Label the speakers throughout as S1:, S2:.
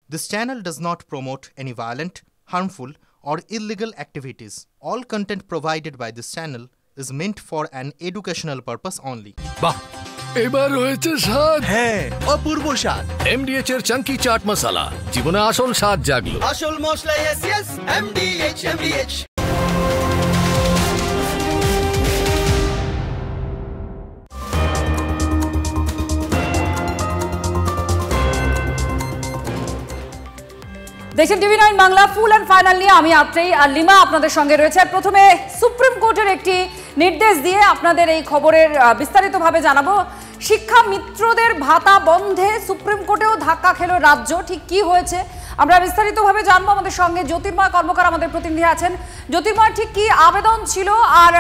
S1: This channel does not promote any violent, harmful, or illegal activities. All content provided by this channel is meant for an educational purpose only.
S2: বাহ, এবার হয়েছে স্বাদ।
S3: হ্যাঁ, অপূর্ব স্বাদ।
S2: MDH এর চাঙ্কি চাট মশলা, জীবনে আসল স্বাদ জাগলো।
S3: আসল মশলা yes MDH।
S4: দেখছেন TV 9 Bangla full and final নিয়ে আমি আত্রেই আর লিমা আপনাদের সঙ্গে রয়েছে। প্রথমে সুপ্রিম কোর্টের একটি নির্দেশ দিয়ে আপনাদের এই খবরের বিস্তারিতভাবে জানাবো। শিক্ষা মিত্রদের ভাতা বন্ধে সুপ্রিম কোর্টেও ধাক্কা খেলো রাজ্য, ঠিক কি হয়েছে আমরা বিস্তারিতভাবে জানবো। আমাদের সঙ্গে জ্যোতির্ময় কর্মকার আমাদের প্রতিনিধি আছেন। জ্যোতির্ময়, ঠিক কি আবেদন ছিল আর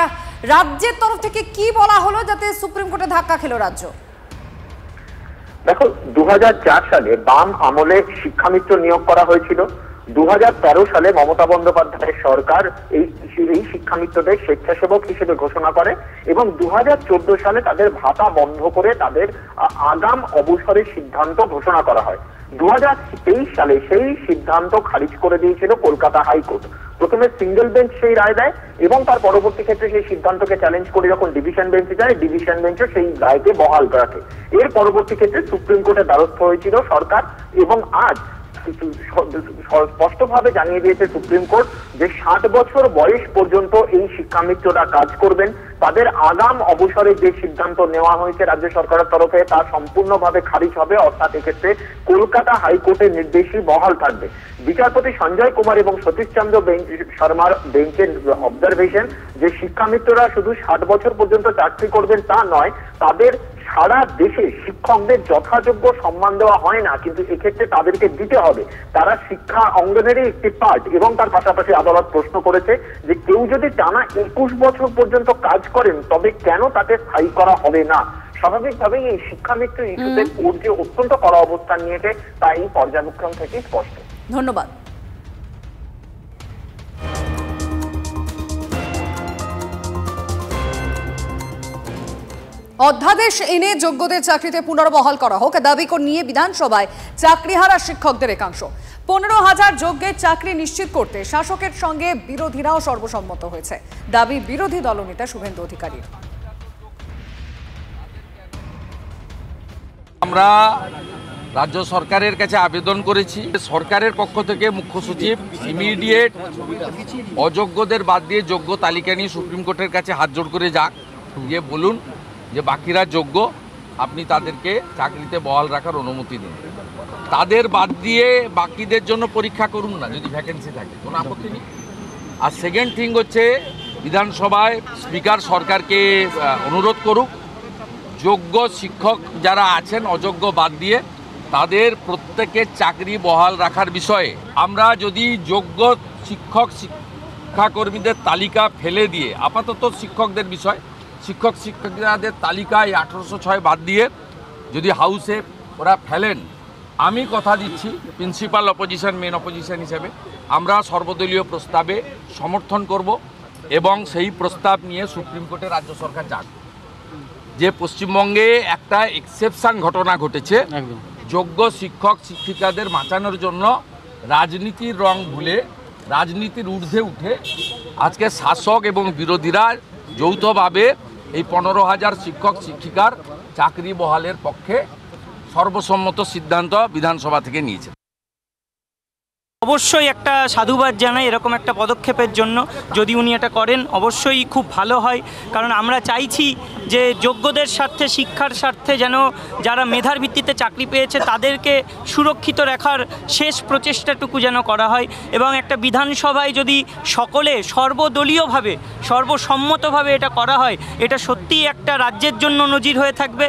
S4: রাজ্যের তরফ থেকে কি বলা হলো যাতে সুপ্রিম কোর্টে ধাক্কা খেলো রাজ্য?
S5: দেখো, 2004 সালে বাম আমলে শিক্ষামিত্র নিয়োগ করা হয়েছিল। 2013 সালে মমতা বন্দ্যোপাধ্যায়ের সরকার এই শিক্ষামিত্রদের স্বেচ্ছাসেবক হিসেবে ঘোষণা করে এবং 2014 সালে তাদের ভাতা বন্ধ করে তাদের আগাম অবসরের সিদ্ধান্ত ঘোষণা করা হয়। 2023 সালে সেই সিদ্ধান্ত খারিজ করে দিয়েছিল কলকাতা হাইকোর্ট। প্রথমে সিঙ্গেল বেঞ্চ সেই রায় দেয় এবং তার পরবর্তী ক্ষেত্রে সেই সিদ্ধান্তকে চ্যালেঞ্জ করে যখন ডিভিশন বেঞ্চে যায়, ডিভিশন বেঞ্চও সেই রায়কে বহাল রাখে। এর পরবর্তী ক্ষেত্রে সুপ্রিম কোর্টের দ্বারস্থ হয়েছিল সরকার এবং আজ স্পষ্টভাবে জানিয়ে দিয়েছে সুপ্রিম কোর্ট যে 60 বছর বয়স পর্যন্ত এই শিক্ষামিত্ররা কাজ করবেন। তাদের আগাম অবসরের যে সিদ্ধান্ত নেওয়া হয়েছে রাজ্য সরকারের তরফে তা সম্পূর্ণভাবে খারিজ হবে, অর্থাৎ এক্ষেত্রে কলকাতা হাইকোর্টের নির্দেশই বহাল থাকবে। বিচারপতি সঞ্জয় কুমার এবং সতীশ চন্দ্র শর্মার বেঞ্চের অবজারভেশন যে শিক্ষামিত্ররা শুধু 60 বছর পর্যন্ত চাকরি করবেন তা নয়, তাদের সারা দেশে শিক্ষকদের যথাযোগ্য সম্মান দেওয়া হয় না, কিন্তু এক্ষেত্রে তাদেরকে দিতে হবে। তারা শিক্ষা অঙ্গনেরই একটি পার্ট এবং তার পাশাপাশি আদালত প্রশ্ন করেছে যে কেউ যদি টানা 21 বছর পর্যন্ত কাজ করেন তবে কেন তাকে স্থায়ী করা হবে না। স্বাভাবিকভাবেই এই শিক্ষামিত্র ইস্যুতে কোর্ট যে অত্যন্ত কড়া অবস্থান নিয়েছে তা এই পর্যালোচনা থেকে স্পষ্ট।
S4: ধন্যবাদ। অধ্যাদেশ এনে যোগ্যদের চাকরিতে পুনর্বহাল করা হোক দাবি নিয়ে বিধানসভায় চাকরিহারা শিক্ষকদের একাংশ। 15,000 যোগ্যের চাকরি নিশ্চিত করতে শাসকের সঙ্গে বিরোধীরাও সর্বসম্মত হয়েছে, দাবি বিরোধী দলনেতা শুভেন্দু অধিকারীর।
S6: আমরা রাজ্য সরকারের কাছে আবেদন করেছি, সরকারের পক্ষ থেকে মুখ্য সচিব ইমিডিয়েট অযোগ্যদের বাদ দিয়ে যোগ্য তালিকা নিয়ে সুপ্রিম কোর্টের কাছে হাত জোড় করে যাক, গিয়ে বলুন যে বাকিরা যোগ্য, আপনি তাদেরকে চাকরিতে বহাল রাখার অনুমতি দিন। তাদের বাদ দিয়ে বাকিদের জন্য পরীক্ষা করুন না, যদি ভ্যাকেন্সি থাকে কোনো আপত্তি নেই। আর সেকেন্ড থিং হচ্ছে বিধানসভায় স্পিকার সরকারকে অনুরোধ করুক যোগ্য শিক্ষক যারা আছেন অযোগ্য বাদ দিয়ে তাদের প্রত্যেকের চাকরি বহাল রাখার বিষয়ে। আমরা যদি যোগ্য শিক্ষাকর্মীদের তালিকা ফেলে দিয়ে আপাতত শিক্ষকদের বিষয় শিক্ষকদের তালিকায় 1806 বাদ দিয়ে যদি হাউসে ওরা ফেলেন, আমি কথা দিচ্ছি প্রিন্সিপাল অপোজিশন মেন অপোজিশন হিসেবে আমরা সর্বদলীয় প্রস্তাবে সমর্থন করব এবং সেই প্রস্তাব নিয়ে সুপ্রিম কোর্টে রাজ্য সরকার যাক। যে পশ্চিমবঙ্গে একটা এক্সেপশন ঘটনা ঘটেছে, যোগ্য শিক্ষক শিক্ষিকাদের বাঁচানোর জন্য রাজনীতির রং ভুলে রাজনীতির ঊর্ধ্বে উঠে আজকে শাসক এবং বিরোধীরা যৌথভাবে এই 15,000 শিক্ষক শিক্ষিকার চাকরি বহালের পক্ষে সর্বসম্মত সিদ্ধান্ত বিধানসভা থেকে নিয়েছে।
S7: অবশ্যই একটা সাধুবাদ জানাই এরকম একটা পদক্ষেপের জন্য। যদি উনি এটা করেন অবশ্যই খুব ভালো হয়, কারণ আমরা চাইছি যে যোগ্যদের স্বার্থে শিক্ষার স্বার্থে যেন যারা মেধার ভিত্তিতে চাকরি পেয়েছে তাদেরকে সুরক্ষিত রাখার শেষ প্রচেষ্টাটুকু যেন করা হয় এবং একটা বিধানসভায় যদি সকলে সর্বদলীয়ভাবে সর্বসম্মতভাবে এটা করা হয়, এটা সত্যিই একটা রাজ্যের জন্য নজির হয়ে থাকবে।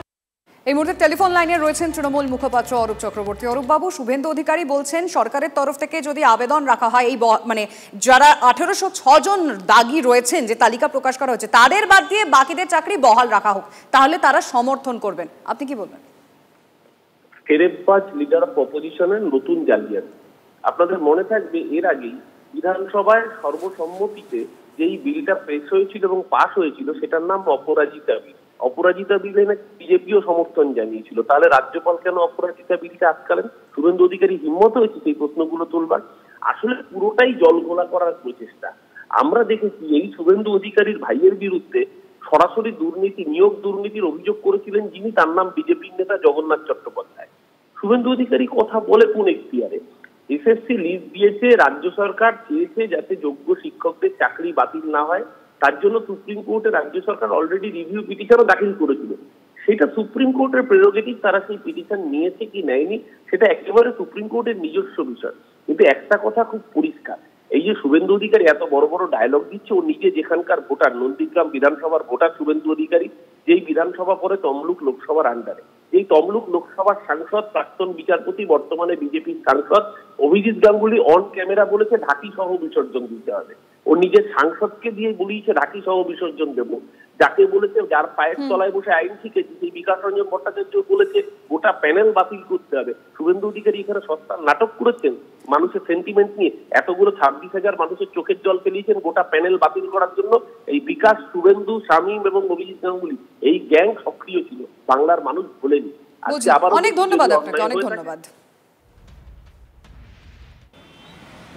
S4: এই মুহূর্তে টেলিফোন লাইনে রয়েছেন তৃণমূল মুখপাত্র অরূপ চক্রবর্তী। অরূপ বাবু, শুভেন্দু অধিকারী বলছেন সরকারের তরফ থেকে যদি আবেদন রাখা হয় এই মানে যারা 1806 জন দাগী রয়েছেন যে তালিকা প্রকাশ করা হয়েছে তাদের বাদ দিয়ে বাকিদের চাকরি বহাল রাখা হোক, তাহলে তারা সমর্থন করবেন, আপনি কি বলবেন?
S8: ফেরেববাজ লিডার অফ অপোজিশনের নতুন জালিয়াতি। আপনাদের মনে থাকবে এর আগেই বিধানসভায় সর্বসম্মতিতে যেই বিলটা পেশ হয়েছিল এবং পাশ হয়েছিল সেটার নাম অপরাজিতা বিল। অপরাজিতা বিলে নাকি বিজেপিও সমর্থন জানিয়েছিল, তাহলে রাজ্যপাল কেন অপরাজিতা বিলকে আটকালেন? শুভেন্দু অধিকারী হিম্মত হয়েছে সেই প্রশ্নগুলো তুলবার? আসলে পুরোটাই জলঘোলা করার প্রচেষ্টা। আমরা দেখেছি এই শুভেন্দু অধিকারীর ভাইয়ের বিরুদ্ধে সরাসরি দুর্নীতি, নিয়োগ দুর্নীতির অভিযোগ করেছিলেন যিনি, তার নাম বিজেপির নেতা জগন্নাথ চট্টোপাধ্যায়। শুভেন্দু অধিকারী কথা বলে কোন এখতিয়ারে? এসএসসি লিস্ট দিয়েছে, রাজ্য সরকার চেয়েছে যাতে যোগ্য শিক্ষকদের চাকরি বাতিল না হয়, তার জন্য সুপ্রিম কোর্টে রাজ্য সরকার অলরেডি রিভিউ পিটিশনও দাখিল করেছিল। সেটা সুপ্রিম কোর্টের প্রেরোগেটিভ, তারা সেই পিটিশন নিয়েছে কি নেয়নি সেটা একেবারে সুপ্রিম কোর্টের নিজস্ব বিষয়। কিন্তু একটা কথা খুব পরিষ্কার, এই যে শুভেন্দু অধিকারী এত বড় বড় ডায়লগ দিচ্ছে, ও নিজে যেখানকার ভোটার, নন্দীগ্রাম বিধানসভার ভোটার শুভেন্দু অধিকারী, যেই বিধানসভা পরে তমলুক লোকসভার আন্ডারে, এই তমলুক লোকসভার সাংসদ, প্রাক্তন বিচারপতি, বর্তমানে বিজেপির সাংসদ অভিজিৎ গাঙ্গুলি অন ক্যামেরা বলেছে ঢাকি সহ বিসর্জন দিতে হবে। ও নিজের সাংসদকে দিয়ে বলিয়েছে ঢাকি সহ বিসর্জন দেবো। যাকে বলেছে, যার পায়ের তলায় বসে আইন শিখেছে, সেই বিকাশ রঞ্জন ভট্টাচার্য বলেছে গোটা প্যানেল বাতিল করতে হবে। শুভেন্দু অধিকারী এখানে সস্তার নাটক করেছেন মানুষের সেন্টিমেন্ট নিয়ে। এতগুলো 26,000 মানুষের চোখের জল ফেলিয়েছেন গোটা প্যানেল বাতিল করার জন্য। এই বিকাশ, শুভেন্দু, শামীম এবং অভিজিৎ গাঙ্গুলি, এই গ্যাং সক্রিয় ছিল, বাংলার মানুষ ভোলেনি।
S4: অনেক ধন্যবাদ আপনাকে, অনেক ধন্যবাদ।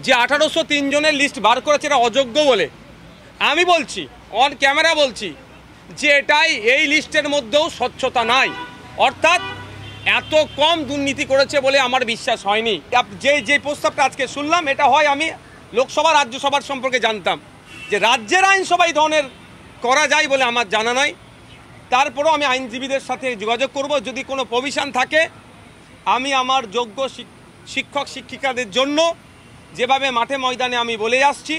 S9: যে 1803 জনের লিস্ট বার করেছে এটা অযোগ্য বলে আমি বলছি, অন ক্যামেরা বলছি যে এই লিস্টের মধ্যেও স্বচ্ছতা নাই, অর্থাৎ এত কম দুর্নীতি করেছে বলে আমার বিশ্বাস হয়নি। যে প্রস্তাবটা আজকে শুনলাম, এটা হয় আমি লোকসভা রাজ্যসভার সম্পর্কে জানতাম, যে রাজ্যের আইনসভা এই ধরনের করা যায় বলে আমার জানা নাই। তারপরেও আমি আইনজীবীদের সাথে যোগাযোগ করব, যদি কোনো প্রভিশন থাকে আমি আমার যোগ্য শিক্ষক শিক্ষিকাদের জন্য যেভাবে মাঠে ময়দানে আমি বলে আসছি,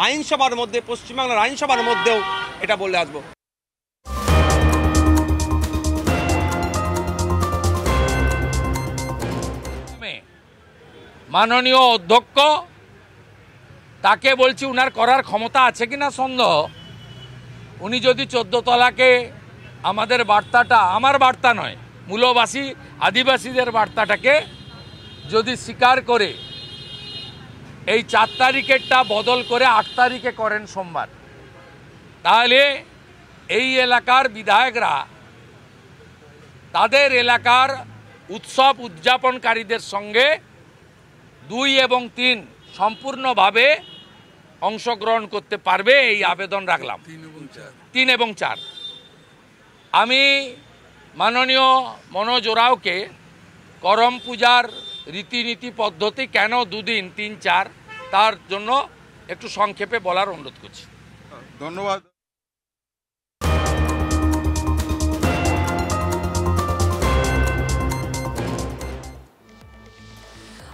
S9: আইনসভার মধ্যে, পশ্চিমবাংলার আইনসভার মধ্যেও এটা বলে আসবো।
S6: মাননীয় অধ্যক্ষ, তাকে বলছি উনার করার ক্ষমতা আছে কিনা সন্দেহ। উনি যদি 14 তলাকে আমাদের বার্তাটা, আমার বার্তা নয়, মূলবাসী আদিবাসীদের বার্তাটাকে যদি স্বীকার করে এই 4 তারিখেরটা বদল করে 8 তারিখে করেন সোমবার, তাহলে এই এলাকার বিধায়করা তাদের এলাকার উৎসব উদযাপনকারীদের সঙ্গে 2 এবং 3 সম্পূর্ণভাবে অংশগ্রহণ করতে পারবে, এই আবেদন রাখলাম। 3 এবং 4 আমি মাননীয় মনোজ ওরাওকে করম পূজার রীতিনীতি পদ্ধতি কেন 2 দিন 3, 4 তার জন্য একটু সংক্ষেপে বলার অনুরোধ করছি।
S10: ধন্যবাদ।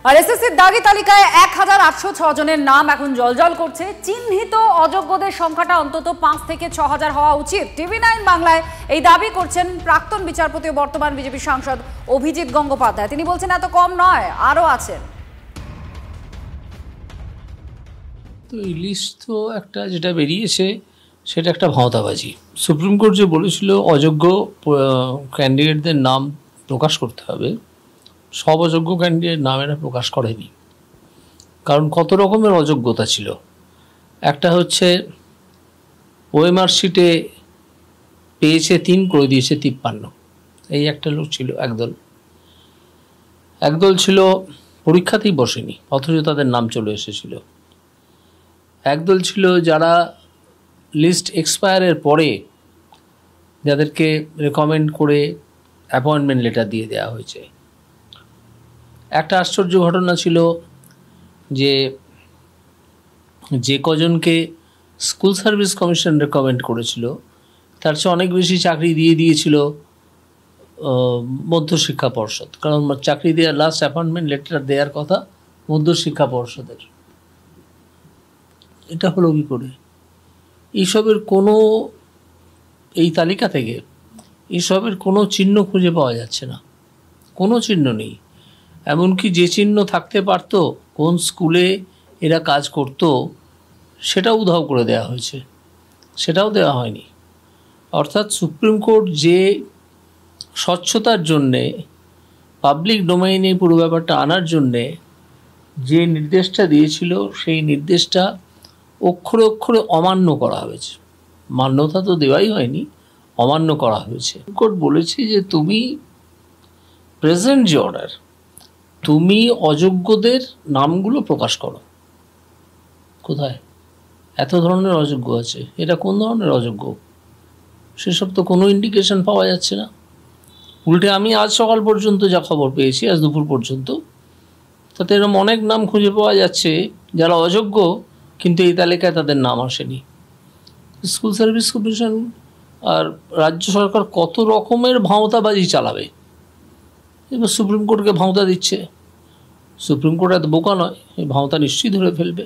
S4: আর এসএসসির দাগি তালিকায় 1806 জনের নাম এখন জলজল করছে। চিহ্নিত অযোগ্যদের সংখ্যাটা অন্তত 5 থেকে 6000 হওয়া উচিত। TV9 বাংলায় এই দাবি করছেন প্রাক্তন বিচারপতি ও বর্তমান বিজেপি সাংসদ অভিজিৎ গঙ্গোপাধ্যায়। তিনি বলছেন এত কম নয়, আরও আছেন।
S11: তো এই লিস্ট তো একটা যেটা বেরিয়েছে সেটা একটা ভাওতাবাজি। সুপ্রিম কোর্ট যে বলেছিল অযোগ্য ক্যান্ডিডেটদের নাম প্রকাশ করতে হবে, সব অযোগ্য ক্যান্ডিডেট নাম এরা প্রকাশ করেনি। কারণ কত রকমের অযোগ্যতা ছিল। একটা হচ্ছে ওএমআর শিটে পেয়েছে 3, করে দিয়েছে 53, এই একটা লোক ছিল একদল। একদল ছিল পরীক্ষাতেই বসেনি অথচ তাদের নাম চলে এসেছিল। একদল ছিল যারা লিস্ট এক্সপায়ারের পরে যাদেরকে রেকমেন্ড করে অ্যাপয়েন্টমেন্ট লেটার দিয়ে দেওয়া হয়েছে। একটা আশ্চর্য ঘটনা ছিল যে কজনকে স্কুল সার্ভিস কমিশন রেকমেন্ড করেছিল তার চেয়ে অনেক বেশি চাকরি দিয়ে দিয়েছিল মধ্যশিক্ষা পর্ষদ। কারণ চাকরি দেওয়ার লাস্ট অ্যাপয়েন্টমেন্ট লেটার দেওয়ার কথা মধ্যশিক্ষা পর্ষদের। এটা হলো কী করে? এইসবের কোনো, এই তালিকা থেকে এইসবের কোনো চিহ্ন খুঁজে পাওয়া যাচ্ছে না, কোনো চিহ্ন নেই। এমনকি যে চিহ্ন থাকতে পারত, কোন স্কুলে এরা কাজ করত, সেটাও উধাও করে দেওয়া হয়েছে, সেটাও দেওয়া হয়নি। অর্থাৎ সুপ্রিম কোর্ট যে স্বচ্ছতার জন্যে, পাবলিক ডোমেইনে পুরো ব্যাপারটা আনার জন্যে যে নির্দেশটা দিয়েছিল, সেই নির্দেশটা অক্ষরে অক্ষরে অমান্য করা হয়েছে। মান্যতা তো দেওয়াই হয়নি, অমান্য করা হয়েছে। কোর্ট বলেছে যে তুমি প্রেজেন্ট যে অর্ডার, তুমি অযোগ্যদের নামগুলো প্রকাশ করো। কোথায় এত ধরনের অযোগ্য আছে? এটা কোন ধরনের অযোগ্য? সেসব তো কোনো ইন্ডিকেশন পাওয়া যাচ্ছে না। উল্টে আমি আজ সকাল পর্যন্ত যা খবর পেয়েছি, আজ দুপুর পর্যন্ত, তাতে এরকম অনেক নাম খুঁজে পাওয়া যাচ্ছে যারা অযোগ্য, কিন্তু এই তালিকায় তাদের নাম আসেনি। স্কুল সার্ভিস কমিশন আর রাজ্য সরকার কত রকমের ভাঁওতাবাজি চালাবে। এবার সুপ্রিম কোর্টকে ভাঁওতা দিচ্ছে। সুপ্রিম কোর্ট এত বোকা নয়, এই ভাঁওতা নিশ্চয়ই ধরে ফেলবে।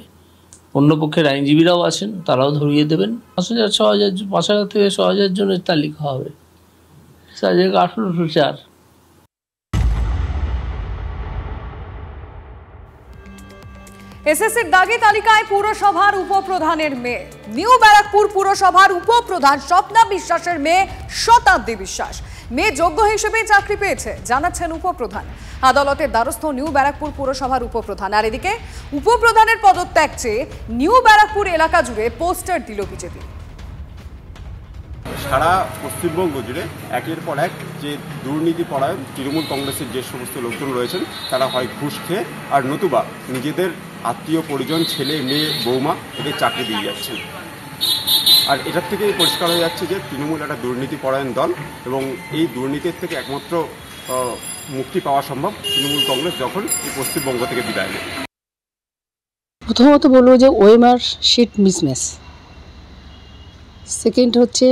S11: অন্য পক্ষের আইনজীবীরাও আছেন, তারাও ধরিয়ে দেবেন। 5,000 6,000 5,000 থেকে 6,000 জনের তালিকা হবে, 1804।
S4: এসএসসির দাগি তালিকায় পুরসভার উপপ্রধানের মেয়ে। নিউ ব্যারাকপুর পুরসভার উপপ্রধান স্বপ্না বিশ্বাসের মেয়ে শতাব্দী বিশ্বাস মেয়ে যোগ্য হিসেবে চাকরি পেয়েছে, জানাচ্ছেন উপপ্রধান। আদালতের দ্বারস্থ নিউ ব্যারাকপুর পুরসভার উপপ্রধান। আর এদিকে উপপ্রধানের পদত্যাগ চেয়ে নিউ ব্যারাকপুর এলাকা জুড়ে পোস্টার দিল বিজেপি।
S10: সারা পশ্চিমবঙ্গ জুড়ে একের পর এক যে দুর্নীতি পরায়ণ তৃণমূল কংগ্রেসের যে সমস্ত লোকজন রয়েছেন, তারা হয় ঘুষ খেয়ে আর নতুবা নিজেদের আত্মীয় পরিজন, ছেলে মেয়ে, বৌমা এদের চাকরি দিয়ে যাচ্ছেন। আর এটার থেকেই পরিষ্কার হয়ে যাচ্ছে যে তৃণমূল একটা দুর্নীতি পরায়ণ দল, এবং এই দুর্নীতির থেকে একমাত্র মুক্তি পাওয়া সম্ভব তৃণমূল কংগ্রেস যখন এই পশ্চিমবঙ্গ থেকে বিদায় নেয়।
S12: প্রথমত বলবো যে ওএমআর শিট মিসম্যাচ। সেকেন্ড হচ্ছে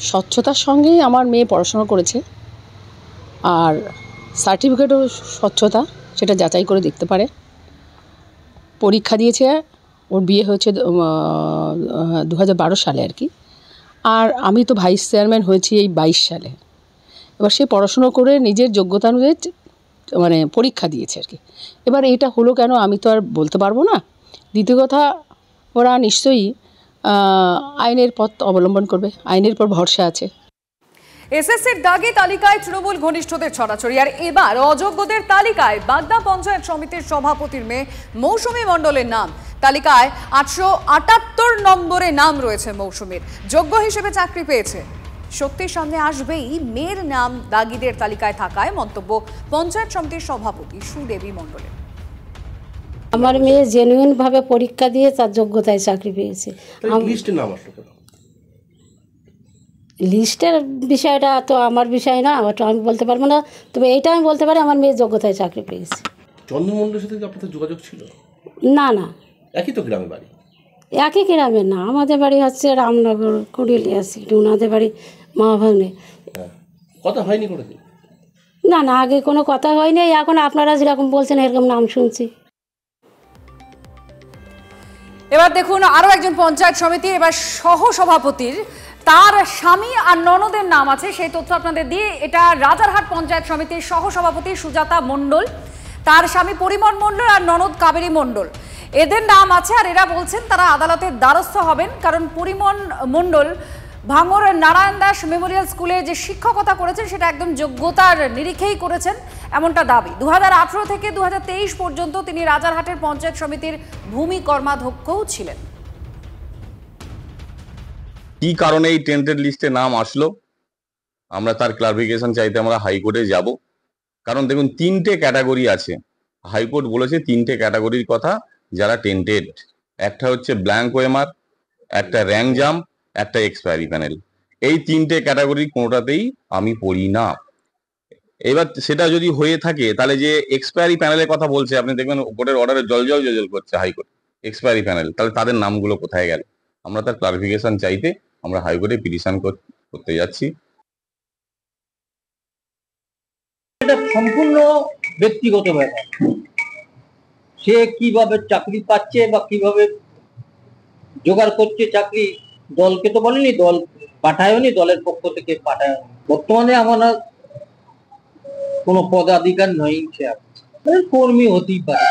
S12: স্বচ্ছতার সঙ্গেই আমার মেয়ে পড়াশোনা করেছে, আর সার্টিফিকেটও স্বচ্ছতা, সেটা যাচাই করে দেখতে পারে। পরীক্ষা দিয়েছে, ওর বিয়ে হয়েছে 2012 সালে আর কি, আর আমি তো ভাইস চেয়ারম্যান হয়েছি এই 22 সালে। এবার সে পড়াশুনো করে নিজের যোগ্যতা অনুযায়ী মানে পরীক্ষা দিয়েছে আর কি। এবার এটা হলো কেন আমি তো আর বলতে পারবো না। দ্বিতীয় কথা, ওরা নিশ্চয়ই আইনের পথ অবলম্বন করবে, আইনের পর ভরসা আছে।
S4: এসএসসির দাগি তালিকায় তৃণমূল ঘনিষ্ঠদের ছড়াছড়ি। আর এবার অযোগ্যদের তালিকায় বাগদা পঞ্চায়েত সমিতির সভাপতির মেয়ে মৌসুমী মণ্ডলের নাম। তালিকায় 878 নম্বরে নাম রয়েছে মৌসুমীর। যোগ্য হিসেবে চাকরি পেয়েছে। সত্যির সামনে আসবেই মেয়ের নাম দাগিদের তালিকায় থাকায় মন্তব্য পঞ্চায়েত সমিতির সভাপতি সুদেবী মণ্ডলের।
S13: আমার মেয়ে জেনুইন ভাবে পরীক্ষা দিয়ে তার যোগ্যতায় চাকরি পেয়েছে।
S14: লিস্টের নাম আসলো কেন?
S13: লিস্টের বিষয়টা তো আমার বিষয় না, ওটা আমি বলতে পারবো না। তবে এইটা আমি বলতে পারি আমার মেয়ে যোগ্যতায় চাকরি পেয়েছে।
S14: চন্দ্রমণ্ডলের সাথে কি আপনাদের যোগাযোগ ছিল?
S13: না না,
S14: একই তো গ্রামে বাড়ি?
S13: একই গ্রামে না, আমাদের বাড়ি হচ্ছে রামনগর কুড়িলিয়া সিটি, ওনাদের বাড়ি মহাভাগ্নে।
S14: কথা হয়নি কোনোদিন?
S13: না না, আগে কোনো কথা হয়নি। এখন আপনারা যেরকম বলছেন এরকম নাম শুনছি।
S4: এবার দেখুন আরো একজন পঞ্চায়েত সমিতি এবার সহসভাপতির তার স্বামী আর ননদের নাম আছে, সেই তথ্য আপনাদের দিয়ে। এটা রাজারহাট পঞ্চায়েত সমিতির সহসভাপতি সুজাতা মণ্ডল, তার স্বামী পরিমল মণ্ডল আর ননদ কাবেরী মণ্ডল, এদের নাম আছে। আর এরা বলছেন তারা আদালতের দ্বারস্থ হবেন, কারণ পরিমল মণ্ডল ভাঙড় নারায়ণ দাস মেমোরিয়াল স্কুলে যে শিক্ষকতা করেছেন সেটা একদম যোগ্যতার নিরিখেই করেছেন, এমনটা দাবি। 2018 থেকে 2023 পর্যন্ত তিনি রাজারহাটের পঞ্চায়েত সমিতির ভূমি কর্মাধ্যক্ষও ছিলেন।
S15: কি কারণে এই টেন্টেড লিস্টে নাম আসলো আমরা তার ক্লারিফিকেশন চাইতে আমরা হাইকোর্টে যাব। কারণ দেখুন 3টে ক্যাটাগরি আছে, হাইকোর্ট বলেছে 3টে ক্যাটাগরির কথা যারা টেন্টেড। একটা হচ্ছে ব্ল্যাঙ্ক ওএমআর, একটা র্যাঙ্ক জাম্প, একটা এক্সপায়ারি প্যানেল। এই 3টে ক্যাটাগরি কোনোটাতেই আমি পড়ি না। এবার সেটা যদি হয়ে থাকে তাহলে যে এক্সপায়ারি প্যানেলের কথা বলছে, আপনি দেখবেন কোর্টের অর্ডারে জল করছে হাইকোর্ট এক্সপায়ারি প্যানেল, তাহলে তাদের নামগুলো কোথায় গেল? আমরা তার ক্লারিফিকেশন চাইতে আমরা হাইকোর্টে পিটিশন করতে যাচ্ছি।
S16: এটা সম্পূর্ণ ব্যক্তিগত ব্যাপার, সে কিভাবে চাকরি পাচ্ছে বা কিভাবে জোগাড় করছে চাকরি। দলকে তো বলেনি, দল পাঠায়নি, দলের পক্ষ থেকে পাঠায়নি। বর্তমানে আমরা কোনো পদাধিকার নয়, কর্মী হতেই পারে,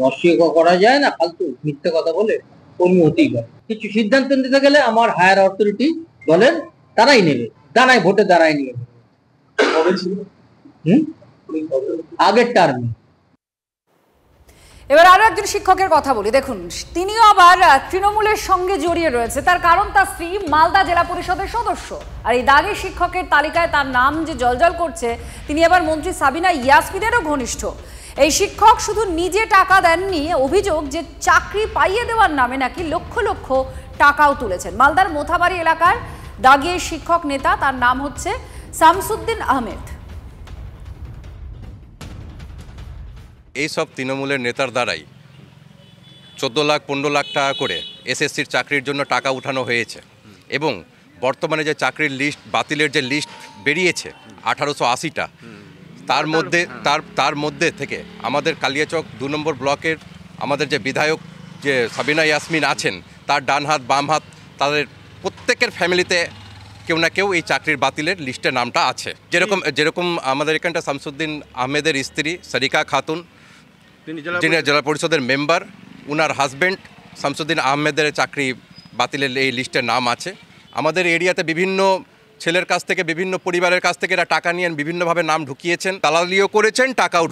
S16: অস্বীকার করা যায় না। ফালতু মিথ্যে কথা বলে কর্মী হতেই পারে। কিছু সিদ্ধান্ত নিতে গেলে আমার হায়ার অথরিটি দলের তারাই নেবে, দাঁড়ায় ভোটে দাঁড়ায় নিয়ে আগের টার্মে।
S4: এবার আরো একজন শিক্ষকের কথা বলি। দেখুন, তিনিও আবার তৃণমূলের সঙ্গে জড়িয়ে রয়েছে। তার কারণ তার স্ত্রী মালদা জেলা পরিষদের সদস্য, আর এই দাগি শিক্ষকের তালিকায় তার নাম যে জলজল করছে, তিনি আবার মন্ত্রী সাবিনা ইয়াসমিনেরও ঘনিষ্ঠ। এই শিক্ষক শুধু নিজে টাকা দেননি, অভিযোগ যে চাকরি পাইয়ে দেওয়ার নামে নাকি লক্ষ লক্ষ টাকাও তুলেছেন। মালদার মোথাবাড়ি এলাকার দাগি শিক্ষক নেতা, তার নাম হচ্ছে শামসুদ্দিন আহমেদ।
S17: এইসব তৃণমূলের নেতার দ্বারাই 14 লাখ 15 লাখ টাকা করে এসএসসির চাকরির জন্য টাকা উঠানো হয়েছে, এবং বর্তমানে যে চাকরির লিস্ট বাতিলের যে লিস্ট বেরিয়েছে 1880টা, তার মধ্যে থেকে আমাদের কালিয়াচক 2 নম্বর ব্লকের আমাদের যে বিধায়ক যে সাবিনা ইয়াসমিন আছেন, তার ডান হাত বাম হাত, তাদের প্রত্যেকের ফ্যামিলিতে কেউ না কেউ এই চাকরির বাতিলের লিস্টে নামটা আছে। যেরকম আমাদের এখানটা শামসুদ্দিন আহমেদের স্ত্রী সারিকা খাতুন, যিনি জেলা পরিষদের মেম্বার, উনার হাজব্যান্ড শামসুদ্দিন আহমেদের চাকরি বাতিলের এই লিস্টের নাম আছে। আমাদের এরিয়াতে বিভিন্ন ছেলের কাছ থেকে, বিভিন্ন পরিবারের কাছ থেকে এরা টাকা নিয়ে বিভিন্নভাবে নাম ঢুকিয়েছেন, দালালিও করেছেন, টাকাও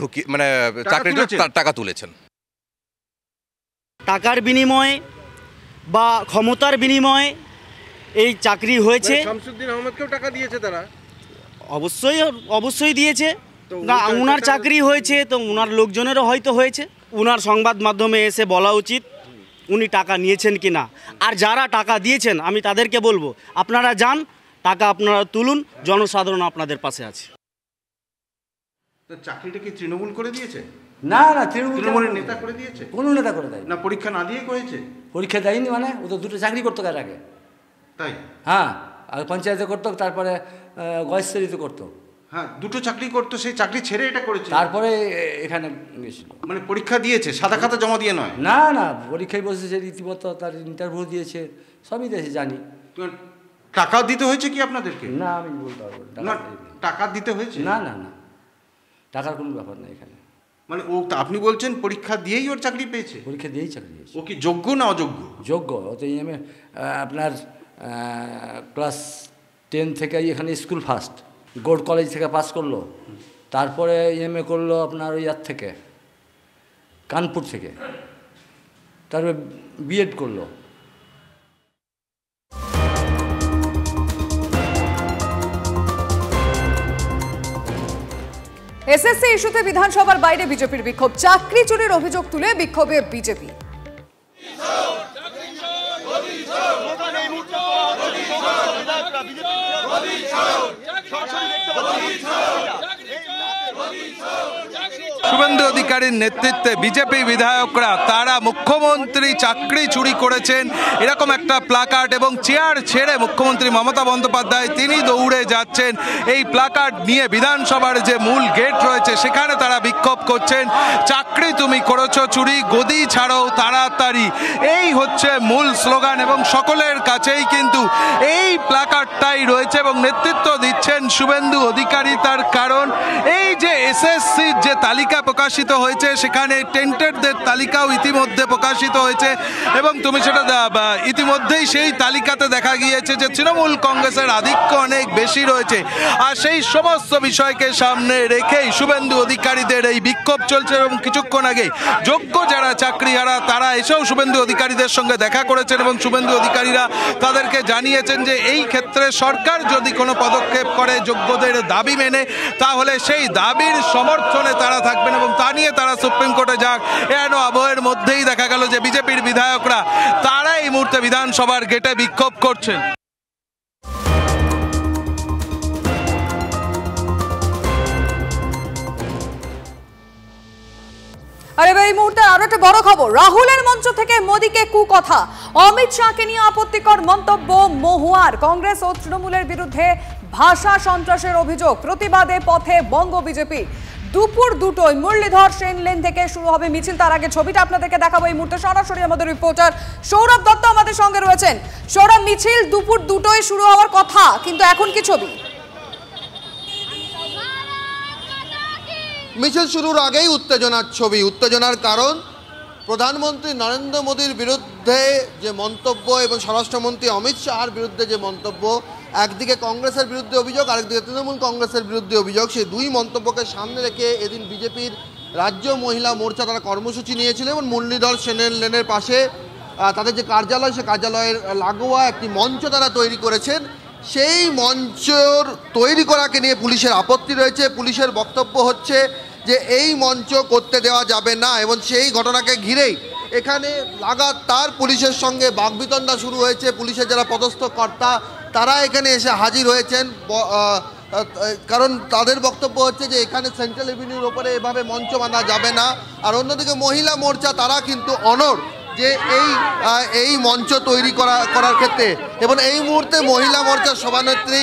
S17: চাকরির টাকা তুলেছেন।
S18: টাকার বিনিময়ে বা ক্ষমতার বিনিময়ে এই চাকরি হয়েছে।
S19: শামসুদ্দিন আহমেদকেও টাকা দিয়েছে তারা?
S18: অবশ্যই দিয়েছে। না, উনার চাকরি হয়েছে তো উনার লোকজনেরও হয়তো হয়েছে। উনার সংবাদ মাধ্যমে এসে বলা উচিত উনি টাকা নিয়েছেন কি না। আর যারা টাকা দিয়েছেন আমি তাদেরকে বলবো, আপনারা যান, টাকা আপনারা তুলুন, জনসাধারণ আপনাদের পাশে আছে।
S19: চাকরিটা কি তৃণমূল করে দিয়েছে?
S20: না না,
S19: তৃণমূলের নেতা করে দিয়েছে?
S20: কোনো নেতা করে দেয়
S19: না, পরীক্ষা না দিয়ে করেছে?
S20: পরীক্ষা দেয়নি, মানে ও তো 2টো চাকরি করতো কার আগে।
S19: তাই?
S20: হ্যাঁ, আগে পঞ্চায়েতে করতো, তারপরে গয়েশ্বরীতে করতো।
S19: হ্যাঁ, 2টো চাকরি করতো, সেই চাকরি ছেড়ে এটা করেছে।
S20: তারপরে এখানে গেছিল।
S19: মানে পরীক্ষা দিয়েছে, সাদা খাতা জমা দিয়ে নয়?
S20: না না, পরীক্ষায় বসেছে, রীতিমতো তার ইন্টারভিউ দিয়েছে, সবই দিয়েছে জানি।
S19: টাকা দিতে হয়েছে কি আপনাদেরকে?
S20: না, আমি বলতে পারবো
S19: না। টাকা দিতে হয়েছে?
S20: না না না, টাকার কোনো ব্যাপার নেই এখানে।
S19: মানে ও, আপনি বলছেন পরীক্ষা দিয়েই ওর চাকরি পেয়েছে?
S20: পরীক্ষা দিয়েই চাকরি পেয়েছে।
S19: ও কি যোগ্য না অযোগ্য?
S20: যোগ্য। ও তো আপনার ক্লাস 10 থেকে এখানে স্কুল ফার্স্ট, গোল্ড কলেজ থেকে পাস করলো, তারপরে এমএ করলো আপনার ওই থেকে কানপুর থেকে, তারপরে বিএড করলো।
S4: এসএসসি ইস্যুতে বিধানসভার বাইরে বিজেপির বিক্ষোভ, চাকরি চুরির অভিযোগ তুলে বিক্ষোভে বিজেপি।
S21: শুভেন্দু অধিকারীর নেতৃত্বে বিজেপি বিধায়করা তারা মুখ্যমন্ত্রী চাকরি চুরি করেছেন এরকম একটা প্লাকার্ড এবং চেয়ার ছেড়ে মুখ্যমন্ত্রী মমতা বন্দ্যোপাধ্যায় তিনি দৌড়ে যাচ্ছেন এই প্লাকার্ড নিয়ে বিধানসভার যে মূল গেট রয়েছে সেখানে তারা বিক্ষোভ করছেন। চাকরি তুমি করেছো চুরি, গদি ছাড়ো তাড়াতাড়ি, এই হচ্ছে মূল স্লোগান এবং সকলের কাছেই কিন্তু এই প্লাকার্ডটাই রয়েছে এবং নেতৃত্ব দিচ্ছেন শুভেন্দু অধিকারী। তার কারণ এই যে এসএসসির যে তালিকা প্রকাশিত হয়েছে সেখানে টেন্টেডদের তালিকাও ইতিমধ্যে প্রকাশিত হয়েছে এবং তুমি সেটা ইতিমধ্যেই সেই তালিকাতে দেখা গিয়েছে যে তৃণমূল কংগ্রেসের আধিক্য অনেক বেশি রয়েছে। আর সেই সমস্ত বিষয়কে সামনে রেখেই শুভেন্দু অধিকারীদের এই বিক্ষোভ চলছে এবং কিছুক্ষণ আগে যোগ্য যারা চাকরিহারা তারা এসেও শুভেন্দু অধিকারীদের সঙ্গে দেখা করেছেন এবং শুভেন্দু অধিকারীরা তাদেরকে জানিয়েছেন যে এই ক্ষেত্রে সরকার যদি কোনো পদক্ষেপ করে যোগ্যদের দাবি মেনে, তাহলে সেই দাবির সমর্থনে তারা থাকবেন এবং তা নিয়ে তারা সুপ্রিম কোর্টে যাক। এন আবহের মধ্যেই দেখা গেল যে বিজেপির বিধায়করা তারা এই মুহূর্তে বিধানসভার গেটে বিক্ষোভ করছেন।
S4: আর এবার এই মুহূর্তে আরো একটা বড় খবর, রাহুলের মঞ্চ থেকে মোদীকে কুকথা, অমিত শাহকে নিয়ে আপত্তিকর মন্তব্য মহুয়ার। কংগ্রেস ও তৃণমূলের বিরুদ্ধে ভাষা সন্ত্রাসের অভিযোগ, প্রতিবাদে পথে বঙ্গ বিজেপি। দুপুর 2টোয় মুরলীধর সেন লেন থেকে শুরু হবে মিছিল। তার আগে ছবিটা আপনাদেরকে দেখাবো এই মুহূর্তে সরাসরি আমাদের রিপোর্টার সৌরভ দত্ত আমাদের সঙ্গে রয়েছেন। সৌরভ, মিছিল দুপুর 2টোয় শুরু হওয়ার কথা, কিন্তু এখন কি ছবি?
S22: মিছিল শুরুর আগেই উত্তেজনার ছবি। উত্তেজনার কারণ প্রধানমন্ত্রী নরেন্দ্র মোদীর বিরুদ্ধে যে মন্তব্য এবং স্বরাষ্ট্রমন্ত্রী অমিত শাহর বিরুদ্ধে যে মন্তব্য, একদিকে কংগ্রেসের বিরুদ্ধে অভিযোগ, আরেকদিকে তৃণমূল কংগ্রেসের বিরুদ্ধে অভিযোগ, সেই দুই মন্তব্যকে সামনে রেখে এদিন বিজেপির রাজ্য মহিলা মোর্চা তারা কর্মসূচি নিয়েছিল এবং মুরলীধর সেনের লেনের পাশে তাদের যে কার্যালয়, সে কার্যালয়ের লাগোয়া একটি মঞ্চ তারা তৈরি করেছেন। সেই মঞ্চর তৈরি করাকে নিয়ে পুলিশের আপত্তি রয়েছে। পুলিশের বক্তব্য হচ্ছে যে এই মঞ্চ করতে দেওয়া যাবে না এবং সেই ঘটনাকে ঘিরেই এখানে লাগাতার পুলিশের সঙ্গে বাকবিতণ্ডা শুরু হয়েছে। পুলিশের যারা পদস্থ কর্তা তারা এখানে এসে হাজির হয়েছেন, কারণ তাদের বক্তব্য হচ্ছে যে এখানে সেন্ট্রাল এভিনিউর ওপরে এভাবে মঞ্চ বাঁধা যাবে না। আর অন্যদিকে মহিলা মোর্চা তারা কিন্তু অনড় যে এই মঞ্চ তৈরি করার ক্ষেত্রে। এবং এই মুহূর্তে মহিলা মোর্চার সভানেত্রী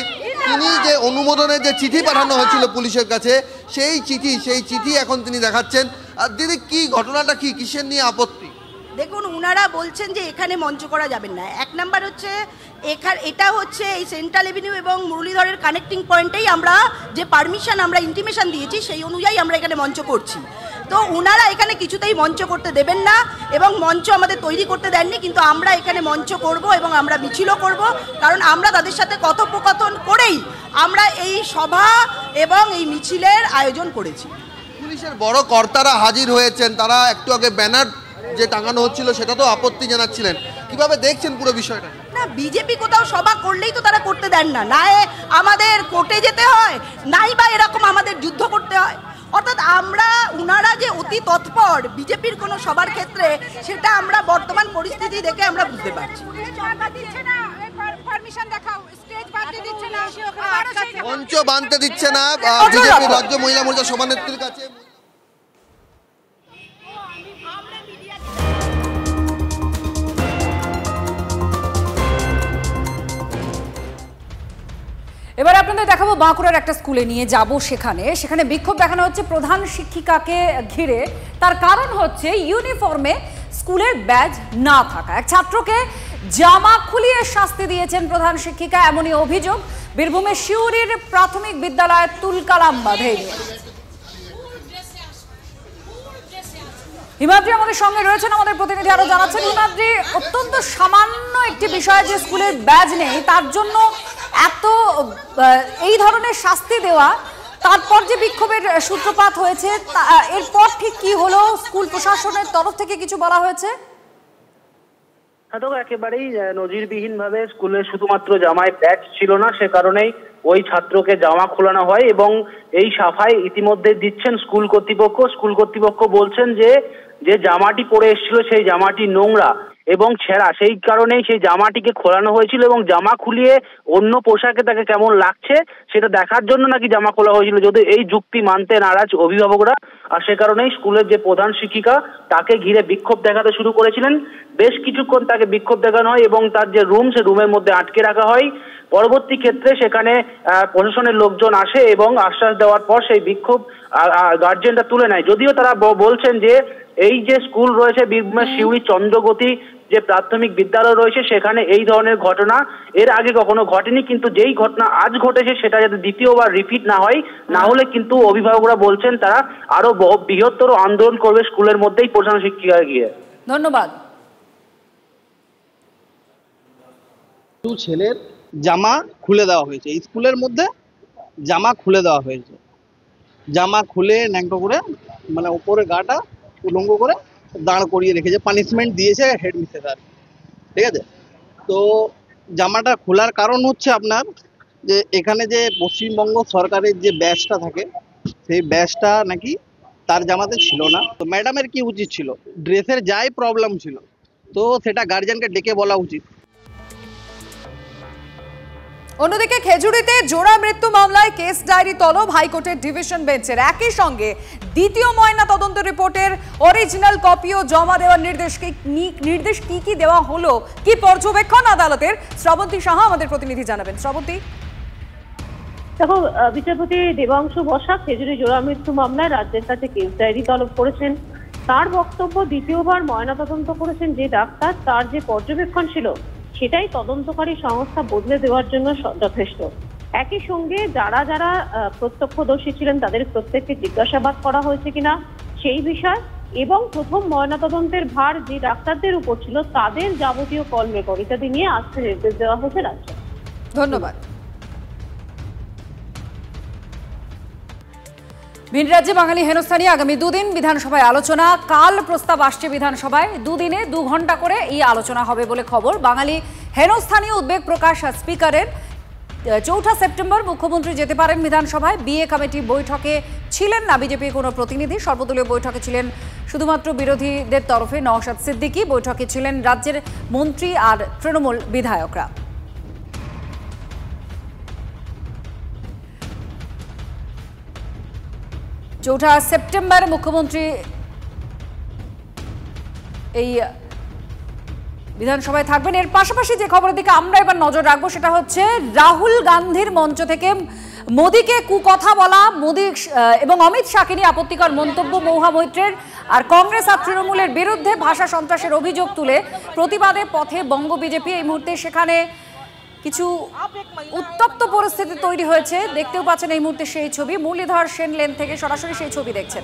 S22: তিনি যে অনুমোদনের যে চিঠি পাঠানো হয়েছিল পুলিশের কাছে, সেই চিঠি এখন তিনি দেখাচ্ছেন। আর দিদি, কি ঘটনাটা কি, কিসের নিয়ে আপত্তি?
S1: দেখুন, উনারা বলছেন যে এখানে মঞ্চ করা যাবে না। এক নাম্বার হচ্ছে এটা হচ্ছে এই সেন্ট্রাল এভিনিউ এবং মুরলীধরের কানেক্টিং পয়েন্টেই আমরা যে পারমিশন, আমরা ইন্টিমেশন দিয়েছি সেই অনুযায়ী আমরা এখানে মঞ্চ করছি। তো উনারা এখানে কিছুতেই মঞ্চ করতে দেবেন না এবং মঞ্চ আমাদের তৈরি করতে দেননি, কিন্তু আমরা এখানে মঞ্চ করব এবং আমরা মিছিলও করব, কারণ আমরা তাদের সাথে কথোপকথন করেই আমরা এই সভা এবং এই মিছিলের আয়োজন করেছি।
S22: পুলিশের বড় কর্তারা হাজির হয়েছেন, তারা একটু আগে ব্যানার যে টাঙানো হচ্ছিল সেটা তো আপত্তি জানাচ্ছিলেন। কিভাবে দেখছেন পুরো বিষয়টা?
S1: না, বিজেপি কোথাও সভা করলেই তো তারা করতে দেন না, না আমাদের কোর্টে যেতে হয়, নাই বা এরকম আমাদের যুদ্ধ করতে হয়। অর্থাৎ উনারা যে অতি তৎপর বিজেপির কোনো সবার ক্ষেত্রে, সেটা আমরা বর্তমান পরিস্থিতি দেখে আমরা বুঝতে পারছি।
S22: মঞ্চ বাঁধতে দিচ্ছে না বিজেপির রাজ্য মহিলা মোর্চা সভানেত্রীর কাছে।
S4: এবার আপনাদের দেখাবো বাঁকুড়ার একটা স্কুলে নিয়ে যাব। সেখানে বিক্ষোভ দেখানো হচ্ছে প্রধান শিক্ষিকাকে ঘিরে। তার কারণ হচ্ছে ইউনিফর্মে স্কুলের ব্যাজ না থাকা। এক ছাত্রকে জামা খুলিয়ে শাস্তি দিয়েছেন প্রধান শিক্ষিকা, এমনই অভিযোগ বীরভূমের শিউরির প্রাথমিক বিদ্যালয়ের তুলকালাম বাঁধে। হিমাদ্রি আমাদের সঙ্গে রয়েছেন, আমাদের প্রতিনিধি আরো জানাচ্ছেন। হিমাদ্রি, অত্যন্ত সামান্য একটি বিষয় যে স্কুলের ব্যাজ নেই, তার জন্য এত এই ধরনের শাস্তি দেওয়া, তারপর যে বিক্ষোভের সূত্রপাত হয়েছে, এরপর ঠিক কি হলো? স্কুল প্রশাসনের তরফ থেকে কিছু বলা হয়েছে?
S2: একেবারেই নজিরবিহীন ভাবে স্কুলে শুধুমাত্র জামায় ব্যাজ ছিল না, সে কারণেই ওই ছাত্রকে জামা খোলানো হয় এবং এই সাফাই ইতিমধ্যে দিচ্ছেন স্কুল কর্তৃপক্ষ। স্কুল কর্তৃপক্ষ বলছেন যে জামাটি পরে এসেছিল সেই জামাটি নোংরা এবং ছেঁড়া, সেই কারণেই সেই জামাটিকে খোলানো হয়েছিল এবং জামা খুলিয়ে অন্য পোশাকে তাকে কেমন লাগছে সেটা দেখার জন্য নাকি জামা খোলা হয়েছিল। যদি এই যুক্তি মানতে নারাজ অভিভাবকরা, আর সে কারণেই স্কুলের যে প্রধান শিক্ষিকা তাকে ঘিরে বিক্ষোভ দেখাতে শুরু করেছিলেন। বেশ কিছুক্ষণ তাকে বিক্ষোভ দেখানো হয় এবং তার যে রুম, সে রুমের মধ্যে আটকে রাখা হয়। পরবর্তী ক্ষেত্রে সেখানে প্রশাসনের লোকজন আসে এবং আশ্বাস দেওয়ার পর সেই বিক্ষোভ গার্জিয়ানরা তুলে নেয়। যদিও তারা বলছেন যে এই যে স্কুল রয়েছে বীরভূমের শিউরি চন্দ্রগতি যে প্রাথমিক বিদ্যালয় রয়েছে, সেখানে এই ধরনের ঘটনা এর আগে কখনো ঘটেনি, কিন্তু যেই ঘটনা আজ ঘটেছে সেটা যাতে দ্বিতীয়বার রিপিট না হয়, না হলে কিন্তু অভিভাবকরা বলছেন তারা আরো বৃহত্তর আন্দোলন করবে স্কুলের মধ্যেই প্রধান শিক্ষিকা গিয়ে।
S4: ধন্যবাদ।
S23: ছেলের জামা খুলে দেওয়া হয়েছে, স্কুলের মধ্যে জামা খুলে দেওয়া হয়েছে, জামা খুলে ন্যাংটো করে মানে উপরে গাটা উলঙ্গ করে দাঁড় করিয়ে রেখেছে, পানিশমেন্ট দিয়েছে হেডমিস্ট্রেস আর, ঠিক আছে। তো জামাটা খোলার কারণ হচ্ছে আপনার যে এখানে যে পশ্চিমবঙ্গ সরকারের যে ব্যাজটা থাকে সেই ব্যাজটা নাকি তার জামাতে ছিল না। তো ম্যাডামের কি উচিত ছিল, ড্রেসের যাই প্রবলেম ছিল তো সেটা গার্জিয়ানকে ডেকে বলা উচিত।
S4: অন্যদিকে খেজুরিতে জোড়া মৃত্যু মামলায় কেস ডায়েরি তলব হাইকোর্টের ডিভিশন বেঞ্চের। একই সঙ্গে দ্বিতীয় ময়না তদন্ত রিপোর্টের অরিজিনাল কপিও জমা দেওয়ার নির্দেশ কি দেওয়া হলো, কি পর্যবেক্ষণ আদালতের, শ্রাবন্তী সাহা আমাদের প্রতিনিধি জানাবেন। শ্রাবন্তী,
S24: দেখো, বিচারপতি দেবাংশু বসাক খেজুরি জোড়া মৃত্যু মামলায় রাজ্যের কাছে কেস ডায়েরি তলব করেছেন। তার বক্তব্য, দ্বিতীয়বার ময়নাতদন্ত করেছেন যে ডাক্তার, তার যে পর্যবেক্ষণ ছিল সেটাই তদন্তকারী সংস্থা বদলে দেওয়ার জন্য যথেষ্ট। একই সঙ্গে যারা যারা প্রত্যক্ষদর্শী ছিলেন তাদের প্রত্যেককে জিজ্ঞাসাবাদ করা হয়েছে কিনা সেই বিষয়, এবং প্রথম ময়নাতদন্তের ভার যে ডাক্তারদের উপর ছিল তাদের যাবতীয় কল রেকর্ড ইত্যাদি নিয়ে আজকে নির্দেশ দেওয়া হয়েছে রাজ্য।
S4: ধন্যবাদ। ভিন রাজ্যে বাঙালি হেনস্থানী আগামী দুদিন বিধানসভায় আলোচনা। কাল প্রস্তাব আসছে বিধানসভায়, দুদিনে 2 ঘন্টা করে এই আলোচনা হবে বলে খবর। বাঙালি হেনস্থানীয় উদ্বেগ প্রকাশ স্পিকারের। 4 সেপ্টেম্বর মুখ্যমন্ত্রী যেতে পারেন বিধানসভায়। বিএ কমিটি বৈঠকে ছিলেন না বিজেপির কোনো প্রতিনিধি। সর্বদলীয় বৈঠকে ছিলেন শুধুমাত্র বিরোধীদের তরফে নওশাদ সিদ্দিকী। বৈঠকে ছিলেন রাজ্যের মন্ত্রী আর তৃণমূল বিধায়করা। 4 সেপ্টেম্বর মুখ্যমন্ত্রী এই বিধানসভায় থাকবেন। এর পাশাপাশি যে খবরের দিকে আমরা এবার নজর রাখবো সেটা হচ্ছে রাহুল গান্ধীর মঞ্চ থেকে মোদীকে কুকথা বলা, মোদী এবং অমিত শাহকে নিয়ে আপত্তিকর মন্তব্য মহুয়া মৈত্রের। আর কংগ্রেস আর তৃণমূলের বিরুদ্ধে ভাষা সন্ত্রাসের অভিযোগ তুলে প্রতিবাদে পথে বঙ্গ বিজেপি। এই মুহূর্তে সেখানে কিছু উত্তপ্ত পরিস্থিতি তৈরি হয়েছে, দেখতেও পাচ্ছেন এই মুহূর্তে সেই ছবি। মুরলীধর সেন লেন থেকে সরাসরি সেই ছবি দেখছেন।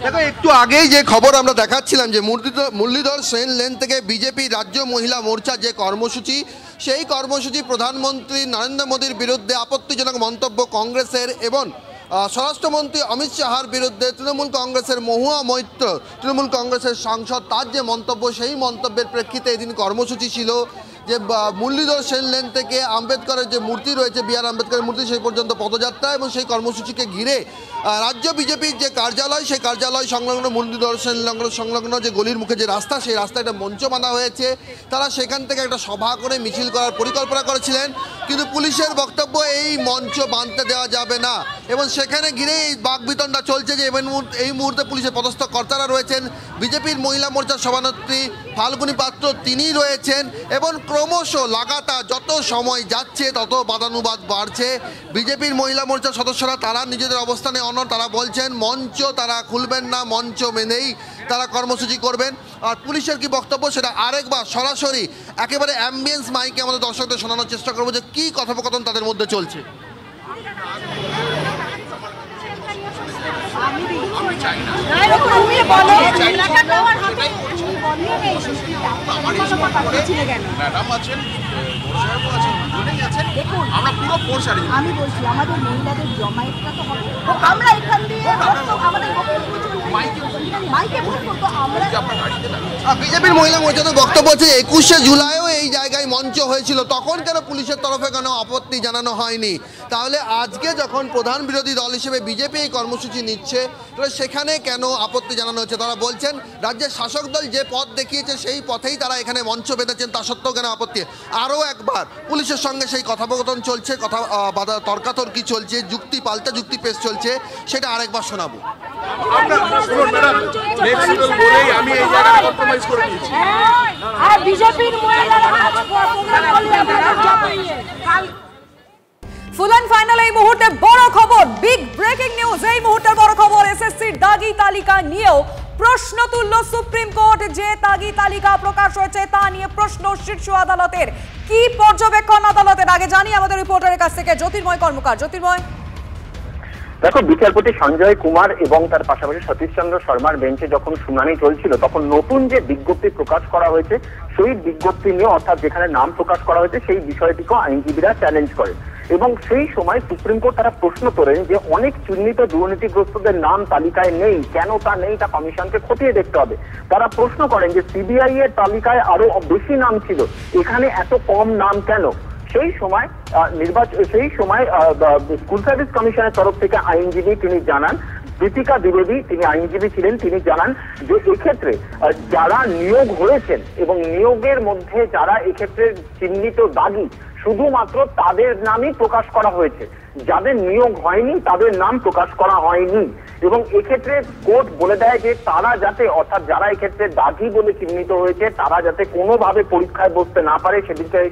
S22: দেখো, একটু আগেই যে খবর আমরা দেখাচ্ছিলাম যে মুরলীধর সেন লেন থেকে বিজেপি রাজ্য মহিলা মোর্চা যে কর্মসূচি, সেই কর্মসূচি প্রধানমন্ত্রী নরেন্দ্র মোদীর বিরুদ্ধে আপত্তিজনক মন্তব্য কংগ্রেসের এবং স্বরাষ্ট্রমন্ত্রী অমিত শাহর বিরুদ্ধে তৃণমূল কংগ্রেসের মহুয়া মৈত্র, তৃণমূল কংগ্রেসের সাংসদ, তার যে মন্তব্য, সেই মন্তব্যের প্রেক্ষিতে এদিন কর্মসূচি ছিল যে মুরলীধর সেন লেন থেকে আম্বেদকরের যে মূর্তি রয়েছে, বিআর আম্বেদকরের মূর্তি, সেই পর্যন্ত পদযাত্রা। এবং সেই কর্মসূচিকে ঘিরে রাজ্য বিজেপির যে কার্যালয়, সেই কার্যালয় সংলগ্ন মুরলীধর সেন সংলগ্ন যে গলির মুখে যে রাস্তা, সেই রাস্তায় একটা মঞ্চ বাঁধা হয়েছে। তারা সেখান থেকে একটা সভা করে মিছিল করার পরিকল্পনা করেছিলেন, কিন্তু পুলিশের বক্তব্য এই মঞ্চ বাঁধতে দেওয়া যাবে না। এবং সেখানে ঘিরে এই বাকবিতণ্ডা চলছে যে এই মুহূর্তে পুলিশের পদস্থ কর্তারা রয়েছেন, বিজেপির মহিলা মোর্চার সভানেত্রী ফাল্গুনী পাত্র তিনি রয়েছেন, এবং ক্রমশ লাগাতার যত সময় যাচ্ছে তত বাদানুবাদ বাড়ছে। বিজেপির মহিলা মোর্চার সদস্যরা তারা নিজেদের অবস্থানে অনড়, তারা বলছেন মঞ্চ তারা খুলবেন না, মঞ্চ মেনেই তারা কর্মসূচি করবেন। আর পুলিশের কি বক্তব্য সেটা আরেকবার সরাসরি একেবারে অ্যাম্বিয়েন্স মাইকে আমাদের দর্শকদের শোনানোর চেষ্টা করবো যে কী কথোপকথন তাদের মধ্যে চলছে।
S1: আমি বলছি আমাদের মহিলাদের জমায়েতটা তো হবে, আমরা এখান দিয়ে আমাদের
S22: বিজেপির মহিলা মোর্চার বক্তব্য হচ্ছে 21শে জুলাইও এই জায়গায় মঞ্চ হয়েছিল, তখন কেন পুলিশের তরফে কেন আপত্তি জানানো হয়নি? তাহলে আজকে যখন প্রধান বিরোধী দল হিসেবে বিজেপি এই কর্মসূচি নিচ্ছে, তাহলে সেখানে কেন আপত্তি জানানো হচ্ছে? তারা বলছেন রাজ্যের শাসক দল যে পথ দেখিয়েছে সেই পথেই তারা এখানে মঞ্চ বেঁধেছেন, তা সত্ত্বেও কেন আপত্তি? আরও একবার পুলিশের সঙ্গে সেই কথোপকথন চলছে, তর্কাতর্কি চলছে, যুক্তি পাল্টা যুক্তি পেশ চলছে, সেটা আরেকবার শোনাবো।
S4: ফুল অ্যান্ড ফাইনাল এই মুহূর্তে বড় খবর, বিগ ব্রেকিং নিউজ। এই মুহূর্তের বড় খবর, এসএসসির দাগি তালিকা নিয়েও প্রশ্ন তুলল সুপ্রিম কোর্ট। যে দাগি তালিকা প্রকাশ হয়েছে তা নিয়ে প্রশ্ন শীর্ষ আদালতের। কি পর্যবেক্ষণ আদালতের, আগে জানি আমাদের রিপোর্টারের কাছ থেকে জ্যোতির্ময় কর্মকার। জ্যোতির্ময়,
S3: দেখো, বিচারপতি সঞ্জয় কুমার এবং তার পাশাপাশি সতীশ চন্দ্র শর্মার বেঞ্চে যখন শুনানি চলছিল, তখন নতুন যে বিজ্ঞপ্তি প্রকাশ করা হয়েছে সেই বিজ্ঞপ্তি নিয়ে, অর্থাৎ যেখানে নাম প্রকাশ করা হয়েছে সেই বিষয়টিকেও আইনজীবীরা চ্যালেঞ্জ করেন। এবং সেই সময় সুপ্রিম কোর্ট তারা প্রশ্ন করেন যে অনেক চিহ্নিত দুর্নীতিগ্রস্তদের নাম তালিকায় নেই, কেন তা নেই তা কমিশনকে খতিয়ে দেখতে হবে। তারা প্রশ্ন করেন যে সিবিআই এর তালিকায় আরো বেশি নাম ছিল, এখানে এত কম নাম কেন? সেই সময় স্কুল সার্ভিস কমিশনের তরফ থেকে আইনজীবী তিনি জানান, দীপিকা দ্বিবেদী তিনি আইনজীবী ছিলেন, তিনি জানান যে এক্ষেত্রে যারা নিয়োগ হয়েছেন এবং নিয়োগের মধ্যে যারা এক্ষেত্রে চিহ্নিত দাগি, শুধুমাত্র তাদের নামই প্রকাশ করা হয়েছে, যাদের নিয়োগ হয়নি তাদের নাম প্রকাশ করা হয়নি। এবং এক্ষেত্রে কোর্ট বলে দেয় যে তারা যাতে, অর্থাৎ যারা এক্ষেত্রে দাগি বলে চিহ্নিত হয়েছে, তারা যাতে কোনোভাবে পরীক্ষায় বসতে না পারে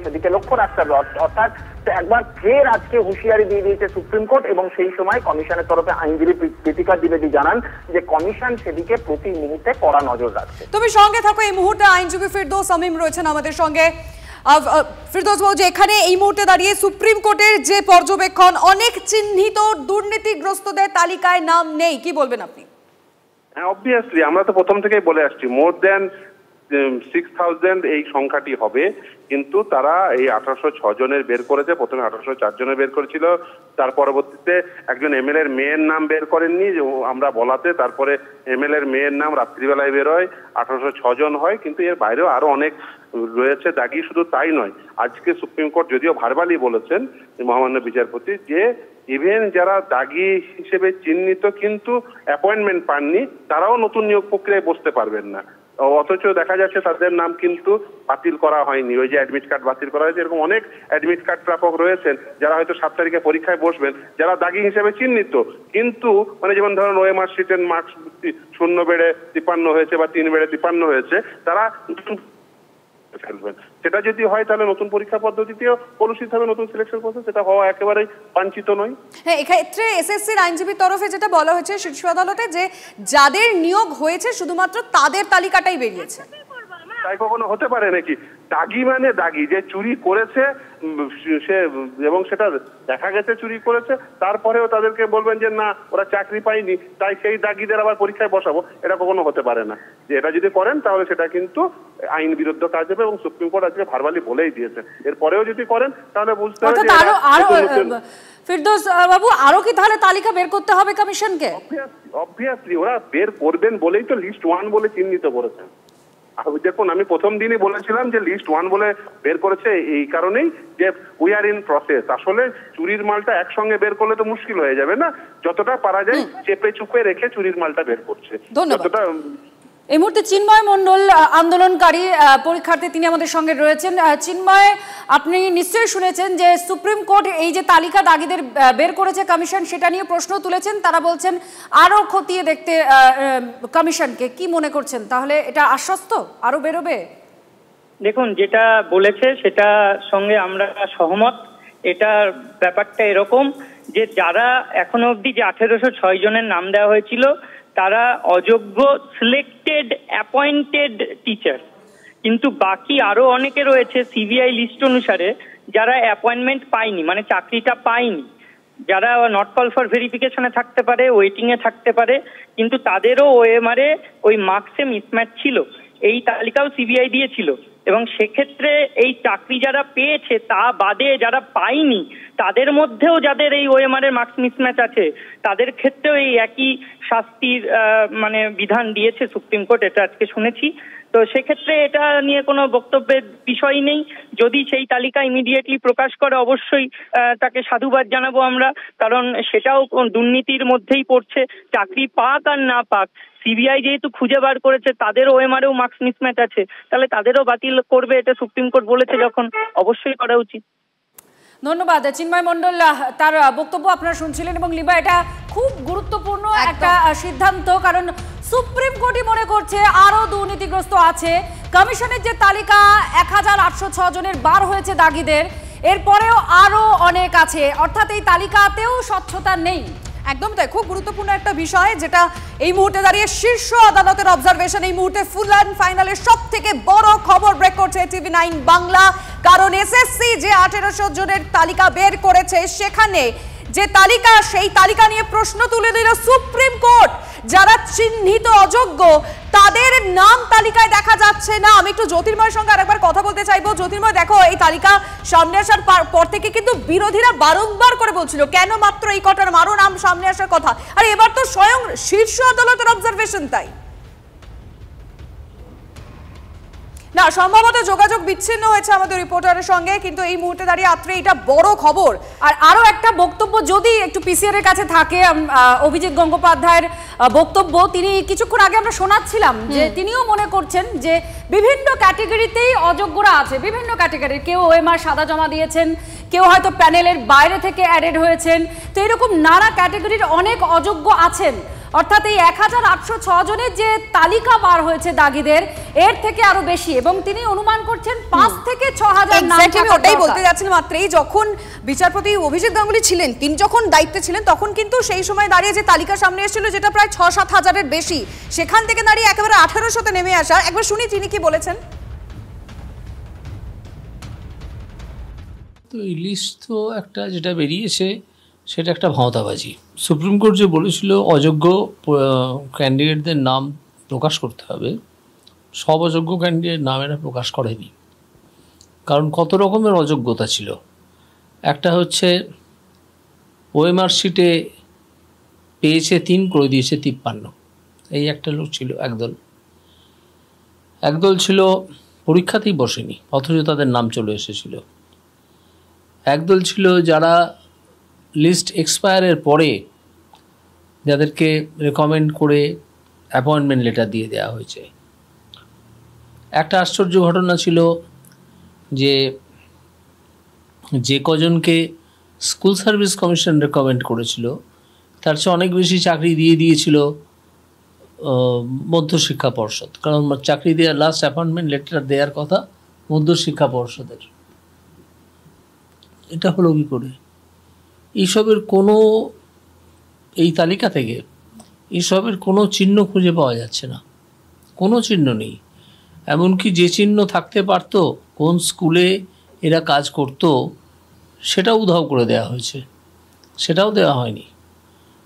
S3: সেদিকে লক্ষ্য রাখতে হবে। অর্থাৎ একবার ফের আজকে হুঁশিয়ারি দিয়ে দিয়েছে সুপ্রিম কোর্ট। এবং সেই সময় কমিশনের তরফে আইনজীবী দীপিকা দ্বিবেদী জানান যে কমিশন সেদিকে প্রতি মুহূর্তে কড়া নজর রাখছে।
S4: তুমি সঙ্গে থাকো, এই মুহূর্তে আইনজীবী ফিরদৌস আমিম রয়েছেন আমাদের সঙ্গে। ফিরদৌস বাবু, এখানে এই মুহূর্তে দাঁড়িয়ে সুপ্রিম কোর্টের যে পর্যবেক্ষণ, অনেক চিহ্নিত দুর্নীতিগ্রস্তদের তালিকায় নাম নেই, কি বলবেন আপনি?
S5: হ্যাঁ, অবভিয়াসলি আমরা তো প্রথম থেকেই বলে আসছি, মোর দেন 6000 এই সংখ্যাটি হবে, কিন্তু তারা এই 1806 জনের বের করেছে। প্রথমে 1804 জনের বের করেছিল, তার পরবর্তীতে একজন এমএলএ এর মেয়ের নাম বের করেননি আমরা বলাতে, তারপরে এমএলএ এর মেয়ের নাম রাত্রিবেলায় বেরোয়, 1806 জন হয়। কিন্তু এর বাইরেও আরো অনেক রয়েছে দাগি। শুধু তাই নয়, আজকে সুপ্রিম কোর্ট যদিও ভার্বালি বলেছেন মহামান্য বিচারপতি যে ইভেন যারা দাগি হিসেবে চিহ্নিত কিন্তু অ্যাপয়েন্টমেন্ট পাননি তারাও নতুন নিয়োগ প্রক্রিয়ায় বসতে পারবেন না, অথচ দেখা যাচ্ছে তাদের নাম কিন্তু বাতিল করা হয়নি। ওই যে অ্যাডমিট কার্ড বাতিল করা হয়েছে, এরকম অনেক অ্যাডমিট কার্ড প্রাপক রয়েছেন যারা হয়তো 7 তারিখে পরীক্ষায় বসবেন, যারা দাগি হিসেবে চিহ্নিত, কিন্তু মানে যেমন ধরুন ওএমআর শিটের মার্কস 0 বেড়ে 53 হয়েছে বা 3 বেড়ে 53 হয়েছে, তারা ফেলবেন। সেটা যদি হয় তাহলে নতুন পরীক্ষা পদ্ধতিতেও কলুষিত হবে নতুন সিলেকশন প্রসেস, সেটা হওয়া একেবারেই বাঞ্ছিত নয়।
S4: হ্যাঁ, এক্ষেত্রে এসএসসির আইনজীবীর তরফে যেটা বলা হয়েছে শীর্ষ আদালতে যে যাদের নিয়োগ হয়েছে শুধুমাত্র তাদের তালিকাটাই বেরিয়েছে।
S5: তাই কখনো হতে পারে নাকি? দাগি মানে দাগি, যে চুরি করেছে সে এবং সেটা দেখা গেছে চুরি করেছে, তারপরেও তাদেরকে বলবেন যে না ওরা চাকরি পায়নি তাই সেই দাগিদের আবার পরীক্ষায় বসাবো, এটা কখনো হতে পারে না। যে এটা যদি করেন তাহলে সেটা কিন্তু আইন বিরুদ্ধ কাজ হবে এবং সুপ্রিম কোর্ট আজকে ভার্বালি বলেই দিয়েছে। এরপরেও যদি করেন তাহলে বুঝতে হবে
S4: ফিরদৌস বাবু আরো কি তাহলে তালিকা বের করতে হবে কমিশনকে?
S5: অবভিয়াসলি ওরা বের করবেন বলেই তো লিস্ট 1 বলে চিহ্নিত করেছেন। দেখুন, আমি প্রথম দিনই বলেছিলাম যে লিস্ট 1 বলে বের করেছে এই কারণেই যে উই আর ইন প্রসেস। আসলে চুরির মালটা একসঙ্গে বের করলে তো মুশকিল হয়ে যাবে না, যতটা পারা যায় চেপে চুপে রেখে চুরির মালটা বের করছে। যতটা
S4: এই মুহূর্তে চিন্ময় মণ্ডল আন্দোলনকারী পরীক্ষার্থী, তিনি আমাদের সঙ্গে রয়েছেন। চিন্ময়, আপনি নিশ্চয়ই শুনেছেন যে সুপ্রিম কোর্ট এই যে তালিকা দাগিদের বের করেছে কমিশন, সেটা নিয়ে প্রশ্ন তুলেছেন। তারা বলছেন আরো খতিয়ে দেখতে কমিশনকে। কি মনে করছেন, তাহলে এটা আশ্বস্ত আরো বেরোবে?
S7: দেখুন, যেটা বলেছে সেটা সঙ্গে আমরা সহমত। এটার ব্যাপারটা এরকম যে যারা এখনো অবধি যে 1806 জনের নাম দেওয়া হয়েছিল তারা অযোগ্য সিলেক্টেড অ্যাপয়েন্টেড টিচার, কিন্তু বাকি আরো অনেকে রয়েছে সিবিআই লিস্ট অনুসারে যারা অ্যাপয়েন্টমেন্ট পায়নি, মানে চাকরিটা পায়নি, যারা নট কল ফর ভেরিফিকেশনে থাকতে পারে, ওয়েটিং এ থাকতে পারে, কিন্তু তাদেরও ওএমআরে ওই মার্কসে মিসম্যাচ ছিল। এই তালিকাও সিবিআই দিয়েছিল এবং সেক্ষেত্রে এই চাকরি যারা পেয়েছে তা বাদে যারা পায়নি তাদের মধ্যেও যাদের এই ওএমআর এর মার্কস মিসম্যাচ আছে তাদের ক্ষেত্রেও এই একই শাস্তির মানে বিধান দিয়েছে সুপ্রিম কোর্ট, এটা আজকে শুনেছি। তো সেক্ষেত্রে এটা নিয়ে কোনো বক্তব্যের বিষয় নেই। যদি সেই তালিকা ইমিডিয়েটলি প্রকাশ করে অবশ্যই তাকে সাধুবাদ জানাবো আমরা, কারণ সেটাও দুর্নীতির মধ্যেই পড়ছে। চাকরি পাক আর না পাক, সিবিআই যেহেতু খুঁজে বার করেছে তাদের ওএমআরেও মার্কস মিসম্যাচ আছে, তাহলে তাদেরও বাতিল করবে, এটা সুপ্রিম কোর্ট বলেছে যখন, অবশ্যই করা উচিত।
S4: ধন্যবাদ চিন্ময় মণ্ডল, তার বক্তব্য আপনারা শুনছিলেন। এবং লিবা, এটা খুব গুরুত্বপূর্ণ একটা সিদ্ধান্ত, কারণ সুপ্রিম কোর্টই মনে করছে আরো দুর্নীতিগ্রস্ত আছে। কমিশনের যে তালিকা 1806 জনের বার হয়েছে দাগিদের, এরপরেও আরো অনেক আছে, অর্থাৎ এই তালিকাতেও স্বচ্ছতা নেই। একদম তাই, খুব গুরুত্বপূর্ণ একটা বিষয় যেটা এই মুহূর্তে দাঁড়িয়ে শীর্ষ আদালতের অবজারভেশন। এই মুহূর্তে ফুল অ্যান্ড ফাইনালের সব থেকে বড় খবর ব্রেক করছে TV9 বাংলা, কারণ এসএসসি যে 1800 জনের তালিকা বের করেছে সেখানে যে তালিকা, সেই তালিকা নিয়ে প্রশ্ন তুলে দিল সুপ্রিম কোর্ট। যারা চিহ্নিত অযোগ্য তাদের নাম তালিকায় দেখা যাচ্ছে না। আমি একটু জ্যোতির্ময়ের সঙ্গে আরেকবার কথা বলতে চাইবো। জ্যোতির্ময়, দেখো এই তালিকা সামনে আসার পর থেকে কিন্তু বিরোধীরা বারংবার করে বলছিল কেন মাত্র এই কটার মারো নাম সামনে আসার কথা, আর এবার তো স্বয়ং শীর্ষ আদালতের অবজারভেশন তাই না। সম্ভবত যোগাযোগ বিচ্ছিন্ন হয়েছে আমাদের রিপোর্টারের সঙ্গে, কিন্তু এই মুহূর্তে দাঁড়িয়ে আত্রে এটা বড় খবর। আর আরো একটা বক্তব্য যদি একটু পিসিআর এর কাছে থাকে, অভিজিৎ গঙ্গোপাধ্যায়ের বক্তব্য, তিনি কিছুক্ষণ আগে আমরা শোনাচ্ছিলাম যে তিনিও মনে করছেন যে বিভিন্ন ক্যাটাগরিতেই অযোগ্যরা আছে, বিভিন্ন ক্যাটাগরির। কেউ ওএমআর সাদা জমা দিয়েছেন, কেউ হয়তো প্যানেলের বাইরে থেকে অ্যাডেড হয়েছেন, তো এরকম নানা ক্যাটাগরির অনেক অযোগ্য আছেন। অর্থাৎ এই 1806 জনের যে তালিকা বার হয়েছে দাগিদের, এর থেকে আরো বেশি, এবং তিনি অনুমান করছেন 5 থেকে 6000 নাম। আমি ওটাই বলতে যাচ্ছিলাম মাত্রই, যখন বিচারপতি অভিজিৎ গাঙ্গুলি ছিলেন, তিনি যখন দায়িত্বে ছিলেন তখন কিন্তু সেই সময় দাঁড়িয়ে যে তালিকা সামনে এসেছিল যেটা প্রায় 6-7 হাজারের বেশি, সেখান থেকে দাঁড়িয়ে একেবারে 1800-তে নেমে আসা। একবার শুনি তিনি কি বলেছেন।
S11: তো এই লিস্ট তো একটা যেটা বেরিয়েছে সেটা একটা ভাঁওতাবাজি। সুপ্রিম কোর্ট যে বলেছিল অযোগ্য ক্যান্ডিডেটদের নাম প্রকাশ করতে হবে, সব অযোগ্য ক্যান্ডিডেট নাম এরা প্রকাশ করেনি, কারণ কত রকমের অযোগ্যতা ছিল। একটা হচ্ছে ওএমআর শিটে পেয়েছে 3 করে দিয়েছে 53, এই একটা লোক ছিল একদল। একদল ছিল পরীক্ষাতেই বসেনি অথচ তাদের নাম চলে এসেছিল। একদল ছিল যারা লিস্ট এক্সপায়ারের পরে যাদেরকে রেকমেন্ড করে অ্যাপয়েন্টমেন্ট লেটার দিয়ে দেওয়া হয়েছে। একটা আশ্চর্য ঘটনা ছিল যে কজনকে স্কুল সার্ভিস কমিশন রেকমেন্ড করেছিল তার চেয়ে অনেক বেশি চাকরি দিয়ে দিয়েছিল মধ্যশিক্ষা পর্ষদ, কারণ চাকরি দেওয়ার লাস্ট অ্যাপয়েন্টমেন্ট লেটার দেওয়ার কথা মধ্যশিক্ষা পর্ষদের। এটা হলো কী করে? এইসবের কোনো, এই তালিকা থেকে এইসবের কোনো চিহ্ন খুঁজে পাওয়া যাচ্ছে না, কোনো চিহ্ন নেই। এমনকি যে চিহ্ন থাকতে পারত কোন স্কুলে এরা কাজ করত সেটাও উধাও করে দেওয়া হয়েছে, সেটাও দেওয়া হয়নি।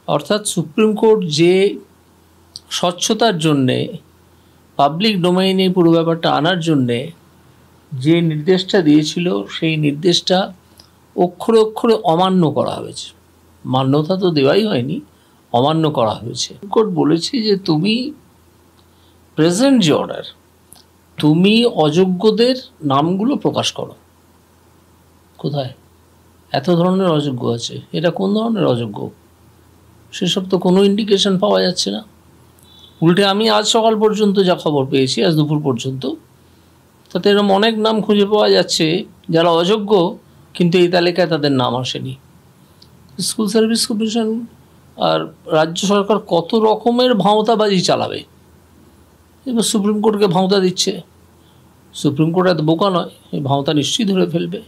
S11: অর্থাৎ সুপ্রিম কোর্ট যে স্বচ্ছতার জন্যে পাবলিক ডোমেইনে পুরো ব্যাপারটা আনার জন্যে যে নির্দেশটা দিয়েছিল সেই নির্দেশটা অক্ষরে অক্ষরে অমান্য করা হয়েছে। মান্যতা তো দেওয়াই হয়নি, অমান্য করা হয়েছে। কোর্ট বলেছে যে তুমি প্রেজেন্ট যে অর্ডার, তুমি অযোগ্যদের নামগুলো প্রকাশ করো। কোথায় এত ধরনের অযোগ্য আছে? এটা কোন ধরনের অযোগ্য? সেসব তো কোনো ইন্ডিকেশন পাওয়া যাচ্ছে না। উল্টে আমি আজ সকাল পর্যন্ত যা খবর পেয়েছি, আজ দুপুর পর্যন্ত, তাতে এরকম অনেক নাম খুঁজে পাওয়া যাচ্ছে যারা অযোগ্য কিন্তু এই তালিকায় তাদের নাম আসেনি। স্কুল সার্ভিস কমিশন আর রাজ্য সরকার কত রকমের ভাঁওতাবাজি চালাবে। এবার সুপ্রিম কোর্টকে ভাঁওতা দিচ্ছে। সুপ্রিম কোর্ট এত বোকা নয়, এই ভাঁওতা নিশ্চয়ই ধরে ফেলবে।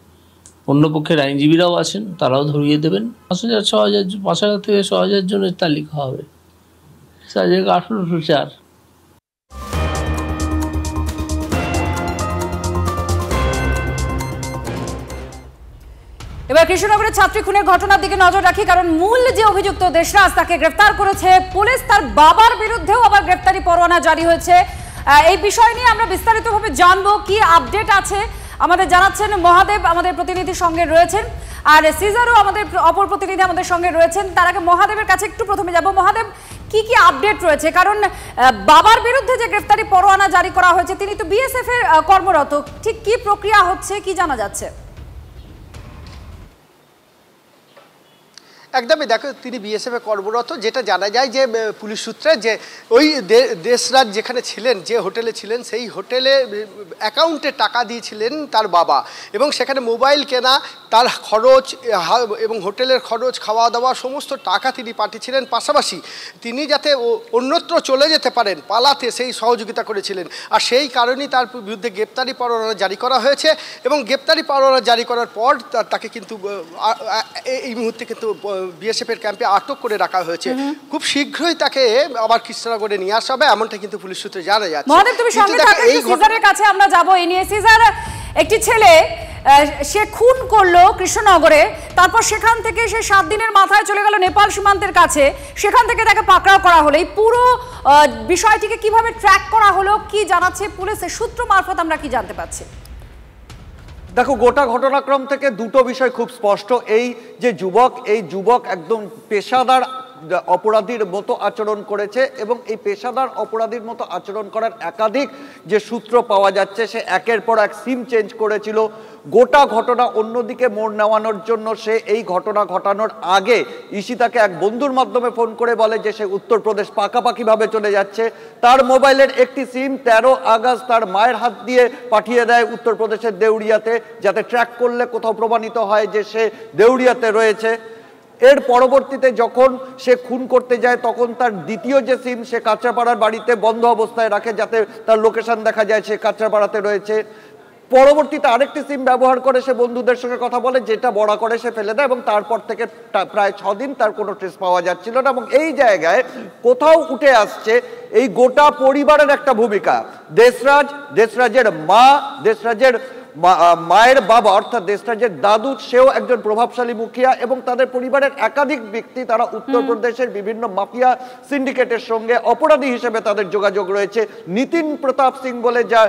S11: অন্য পক্ষের আইনজীবীরাও আছেন, তারাও ধরিয়ে দেবেন। 5,000 থেকে 6,000 জনের তালিকা হবে, 1804।
S4: এবার কৃষ্ণনগরের ছাত্রী খুনের ঘটনার দিকে নজর রাখি, কারণ মূল যে অভিযুক্ত দেশরাজ তাকে গ্রেফতার করেছে পুলিশ। তার বাবার বিরুদ্ধেও আবার গ্রেফতারি পরোয়ানা জারি হয়েছে। এই বিষয় নিয়ে আমরা বিস্তারিতভাবে জানবো, কি আপডেট আছে আমাদের জানাচ্ছেন মহাদেব আমাদের প্রতিনিধির সঙ্গে রয়েছেন, আর সিজারও আমাদের অপর প্রতিনিধি আমাদের সঙ্গে রয়েছেন। তার আগে মহাদেবের কাছে একটু প্রথমে যাব। মহাদেব, কি কি আপডেট রয়েছে? কারণ বাবার বিরুদ্ধে যে গ্রেফতারি পরোয়ানা জারি করা হয়েছে, তিনি তো বিএসএফ এর কর্মরত, ঠিক কি প্রক্রিয়া হচ্ছে, কি জানা যাচ্ছে?
S6: একদমই, দেখো তিনি বিএসএফে কর্মরত। যেটা জানা যায় যে পুলিশ সূত্রে যে ওই দেশরাজ যেখানে ছিলেন, যে হোটেলে ছিলেন, সেই হোটেলে অ্যাকাউন্টে টাকা দিয়েছিলেন তার বাবা, এবং সেখানে মোবাইল কেনা, তার খরচ এবং হোটেলের খরচ, খাওয়া দাওয়া সমস্ত টাকা তিনি পাঠিয়েছিলেন। পাশাপাশি তিনি যাতে অন্যত্র চলে যেতে পারেন, পালাতে, সেই সহযোগিতা করেছিলেন। আর সেই কারণেই তার বিরুদ্ধে গ্রেপ্তারি পরোয়ানা জারি করা হয়েছে, এবং গ্রেপ্তারি পরোয়ানা জারি করার পর তাকে কিন্তু এই মুহূর্তে কিন্তু বিএসএফের ক্যাম্পে আটক করে রাখা হয়েছে। খুব শীঘ্রই তাকে আবার কৃষ্ণনগরে নিয়ে আসা হবে, এমনটা কিন্তু পুলিশ সূত্রে জানা যাচ্ছে।
S4: মহাদেব, তুমি সঙ্গে থাকো, সিজারের কাছে আমরা যাব এই নিয়ে। সিজার, একটি ছেলে সে খুন করলো কৃষ্ণনগরে, তারপর সেখান থেকে সে 7 দিনের মাথায় চলে গেল নেপাল সীমান্তের কাছে, সেখান থেকে তাকে পাকড়াও করা হলো। এই পুরো বিষয়টিকে কিভাবে ট্র্যাক করা হলো, কি জানাচ্ছে পুলিশের সূত্র মারফত, আমরা কি জানতে পারছি?
S8: দেখো, গোটা ঘটনাক্রম থেকে দুটো বিষয় খুব স্পষ্ট। এই যে যুবক একদম পেশাদার অপরাধীর মতো আচরণ করেছে, এবং এই পেশাদার অপরাধীর মতো আচরণ করার একাধিক যে সূত্র পাওয়া যাচ্ছে, সে একের পর এক সিম চেঞ্জ করেছিল। গোটা ঘটনা অন্যদিকে মোড় নেওয়ানোর জন্য সে এই ঘটনা ঘটানোর আগে ঈশিতাকে এক বন্ধুর মাধ্যমে ফোন করে বলে যে সে উত্তরপ্রদেশ পাকাপাকিভাবে চলে যাচ্ছে। তার মোবাইলের একটি সিম 13 আগস্ট তার মায়ের হাত দিয়ে পাঠিয়ে দেয় উত্তরপ্রদেশের দেউড়িয়াতে, যাতে ট্র্যাক করলে কোথাও প্রমাণিত হয় যে সে দেউড়িয়াতে রয়েছে। এর পরবর্তীতে যখন সে খুন করতে যায়, তখন তার দ্বিতীয় যে সিম সে কাঁচরাপাড়ার বাড়িতে বন্ধ অবস্থায় রাখে, যাতে তার লোকেশন দেখা যায় সে কাঁচরাপাড়াতে রয়েছে। পরবর্তীতে আরেকটি সিম ব্যবহার করে সে বন্ধুদের সঙ্গে কথা বলে, যেটা বড়া করে সে ফেলে দেয়, এবং তারপর থেকে প্রায় 6 দিন তার কোনো ট্রেস পাওয়া যাচ্ছিল না। এবং এই জায়গায় কোথাও উঠে আসছে এই গোটা পরিবারের একটা ভূমিকা। দেশরাজের মা, দেশরাজের মায়ের বাবা অর্থাৎ দেশরাজের দাদু সেও একজন প্রভাবশালী মুখিয়া এবং তাদের পরিবারের একাধিক ব্যক্তি তারা উত্তরপ্রদেশের বিভিন্ন মাফিয়া সিন্ডিকেটের সঙ্গে অপরাধী হিসেবে তাদের যোগাযোগ রয়েছে। নিতিন প্রতাপ সিং বলে যা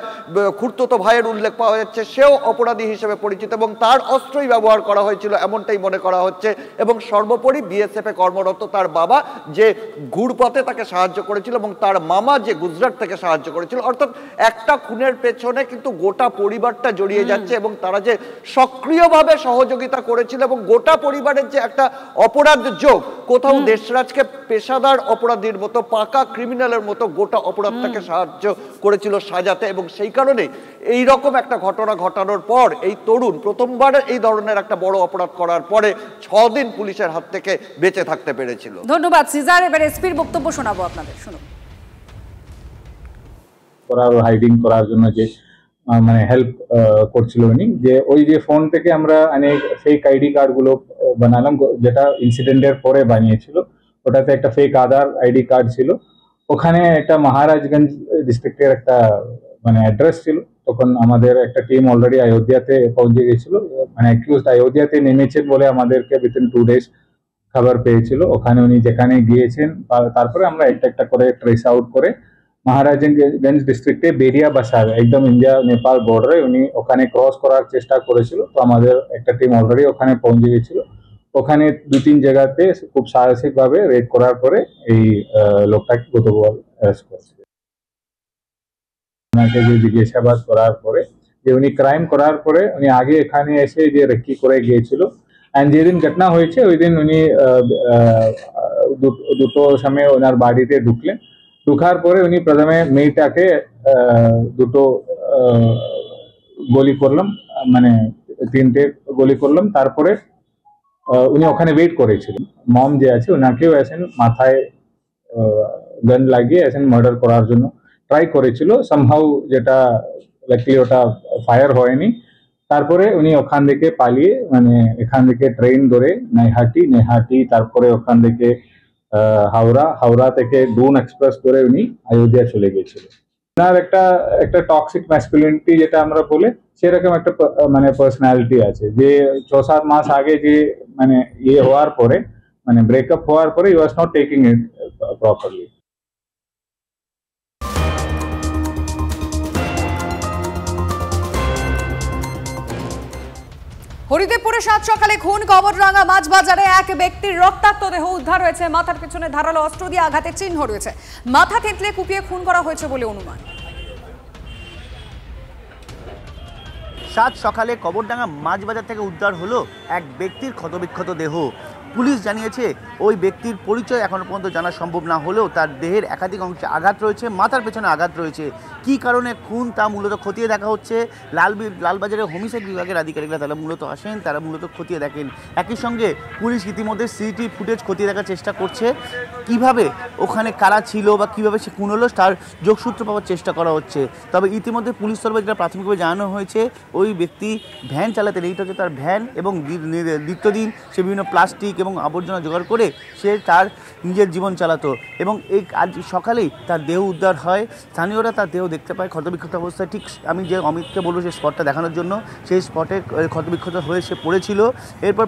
S8: খুড়তুতো ভাইয়ের উল্লেখ পাওয়া যাচ্ছে সেও অপরাধী হিসেবে পরিচিত এবং তার অস্ত্রই ব্যবহার করা হয়েছিল এমনটাই মনে করা হচ্ছে। এবং সর্বোপরি বিএসএফ এ কর্মরত তার বাবা যে ঘুরপথে তাকে সাহায্য করেছিল এবং তার মামা যে গুজরাট থেকে সাহায্য করেছিল, অর্থাৎ একটা খুনের পেছনে কিন্তু গোটা পরিবারটা জড়িয়ে যাচ্ছে এবং তারা যে সক্রিয়ভাবে সহযোগিতা করেছিল এবং গোটা পরিবারের যে একটা অপরাধ যোগ, কোথাও দেশরাজকে পেশাদার অপরাধীর মতো পাকা ক্রিমিনালের মতো গোটা অপরাধটাকে সাহায্য করেছিল সাজাতে এবং সেই কারণে এই রকম একটা ঘটনা ঘটানোর পর এই তরুণ প্রথমবার এই ধরনের একটা বড় অপরাধ করার পরে 6 দিন পুলিশের হাত থেকে বেঁচে থাকতে পেরেছিল।
S4: ধন্যবাদ সিজার। এবার এসপির বক্তব্য শোনাবো আপনাদের, শুনুন।
S9: করার হাইডিং করার জন্য যে মানে হেল্প করছিল উনি, যে ওই যে ফোন থেকে আমরা অনেক ফেক আইডি কার্ড গুলো বানালাম যেটা ইনসিডেন্টের পরে বানিয়েছিল, ওটাতে একটা ফেক আধার আইডি কার্ড ছিল, ওখানে একটা মহারাজগঞ্জ ডিস্ট্রিক্টের একটা মানে অ্যাড্রেস ছিল। তখন আমাদের একটা টিম অলরেডি অযোধ্যাতে পৌঁছে গেছিল, মানে অ্যাকিউজড অযোধ্যাতে নেমেছেন বলে আমাদেরকে উইথিন 2 days খবর পেয়েছিল। ওখানে উনি যেখানে গিয়েছেন তারপরে আমরা একটা একটা করে ট্রেস আউট করে মহারাজগঞ্জ ডিস্ট্রিক্টে বেরিয়া বাসার একদম ইন্ডিয়া নেপাল বর্ডারে উনি ওখানে ক্রস করার চেষ্টা করেছিল। তো আমাদের একটা টিম অলরেডি ওখানে পৌঁছে গেছিল। ওখানে 2-3 জায়গাতে খুব সাহসিকভাবে রেড করার পরে এই লোকটাকে গতকাল অ্যারেস্ট করেছে। ওনাকে যে জিজ্ঞাসাবাদ করার পরে যে উনি ক্রাইম করার পরে উনি আগে এখানে এসে যে রেকি করে গিয়েছিল, অ্যান্ড যেদিন ঘটনা হয়েছে ওই দিন উনি 2টোর সময় ওনার বাড়িতে ঢুকলেন। ঢুকার পরে উনি প্রথমে মেয়েটাকে 2টো গুলি করলাম, মানে 3টে গুলি করলাম। তারপরে উনি ওখানে ওয়েট করেছিলেন। মম যে আছে ওনাকেও এসেন মাথায় গান লাগিয়ে এসেন মার্ডার করার জন্য ট্রাই করেছিল, সামহাউ যেটা লাকিলি ওটা ফায়ার হয়নি। তারপরে উনি ওখান থেকে পালিয়ে মানে এখান থেকে ট্রেন ধরে নেহাটি তারপরে ওখান থেকে হাওড়া থেকে ডুন এক্সপ্রেস ধরে উনি অযোধ্যা চলে গেছিল। ওনার একটা টক্সিক ম্যাসকুলিনিটি যেটা আমরা বলে সেরকম একটা মানে পার্সোনালিটি আছে, যে 6-7 মাস আগে যে মানে ইয়ে হওয়ার পরে মানে ব্রেকআপ হওয়ার পরে he was not taking it properly.
S4: হরিদেবপুরে 7 সকালে খুন, কবরডাঙ্গা মাছ বাজারে এক ব্যক্তির রক্তাক্ত দেহ উদ্ধার হয়েছে। মাথার পেছনে ধারালো অস্ত্র দিয়ে আঘাতের চিহ্ন রয়েছে। মাথা থেঁতলে কুপিয়ে খুন করা হয়েছে বলে অনুমান।
S10: 7 সকালে কবরডাঙ্গা মাছ বাজার থেকে উদ্ধার হলো এক ব্যক্তির ক্ষতবিক্ষত দেহ। পুলিশ জানিয়েছে ওই ব্যক্তির পরিচয় এখনো পর্যন্ত জানা সম্ভব না হলেও তার দেহের একাধিক অংশে আঘাত রয়েছে, মাথার পেছনে আঘাত রয়েছে। কী কারণে খুন তা মূলত খতিয়ে দেখা হচ্ছে। লালবাজারের হোমিসাইড বিভাগের আধিকারিকরা তারা মূলত আসেন, তারা মূলত খতিয়ে দেখেন। একই সঙ্গে পুলিশ ইতিমধ্যে সিসিটিভি ফুটেজ খতিয়ে দেখার চেষ্টা করছে, কিভাবে ওখানে কারা ছিল বা কিভাবে সে খুন হলো তার যোগসূত্র পাওয়ার চেষ্টা করা হচ্ছে। তবে ইতিমধ্যে পুলিশ তরফে যেটা প্রাথমিকভাবে জানানো হয়েছে ওই ব্যক্তি ভ্যান চালাতেন, এইটা হচ্ছে তার ভ্যান, এবং নিত্যদিন সে বিভিন্ন প্লাস্টিক এবং আবর্জনা জোগাড় করে সে তার নিজের জীবন চালাতো। এবং এই আজ সকালেই তার দেহ উদ্ধার হয়। স্থানীয়রা তার দেহ দেখতে পায় ক্ষতবিক্ষত অবস্থায়। ঠিক আমি যে অমিতকে বলবো সেই স্পটটা দেখানোর জন্য, সেই স্পটে ক্ষতবিক্ষত হয়ে সে পড়েছিল। এরপর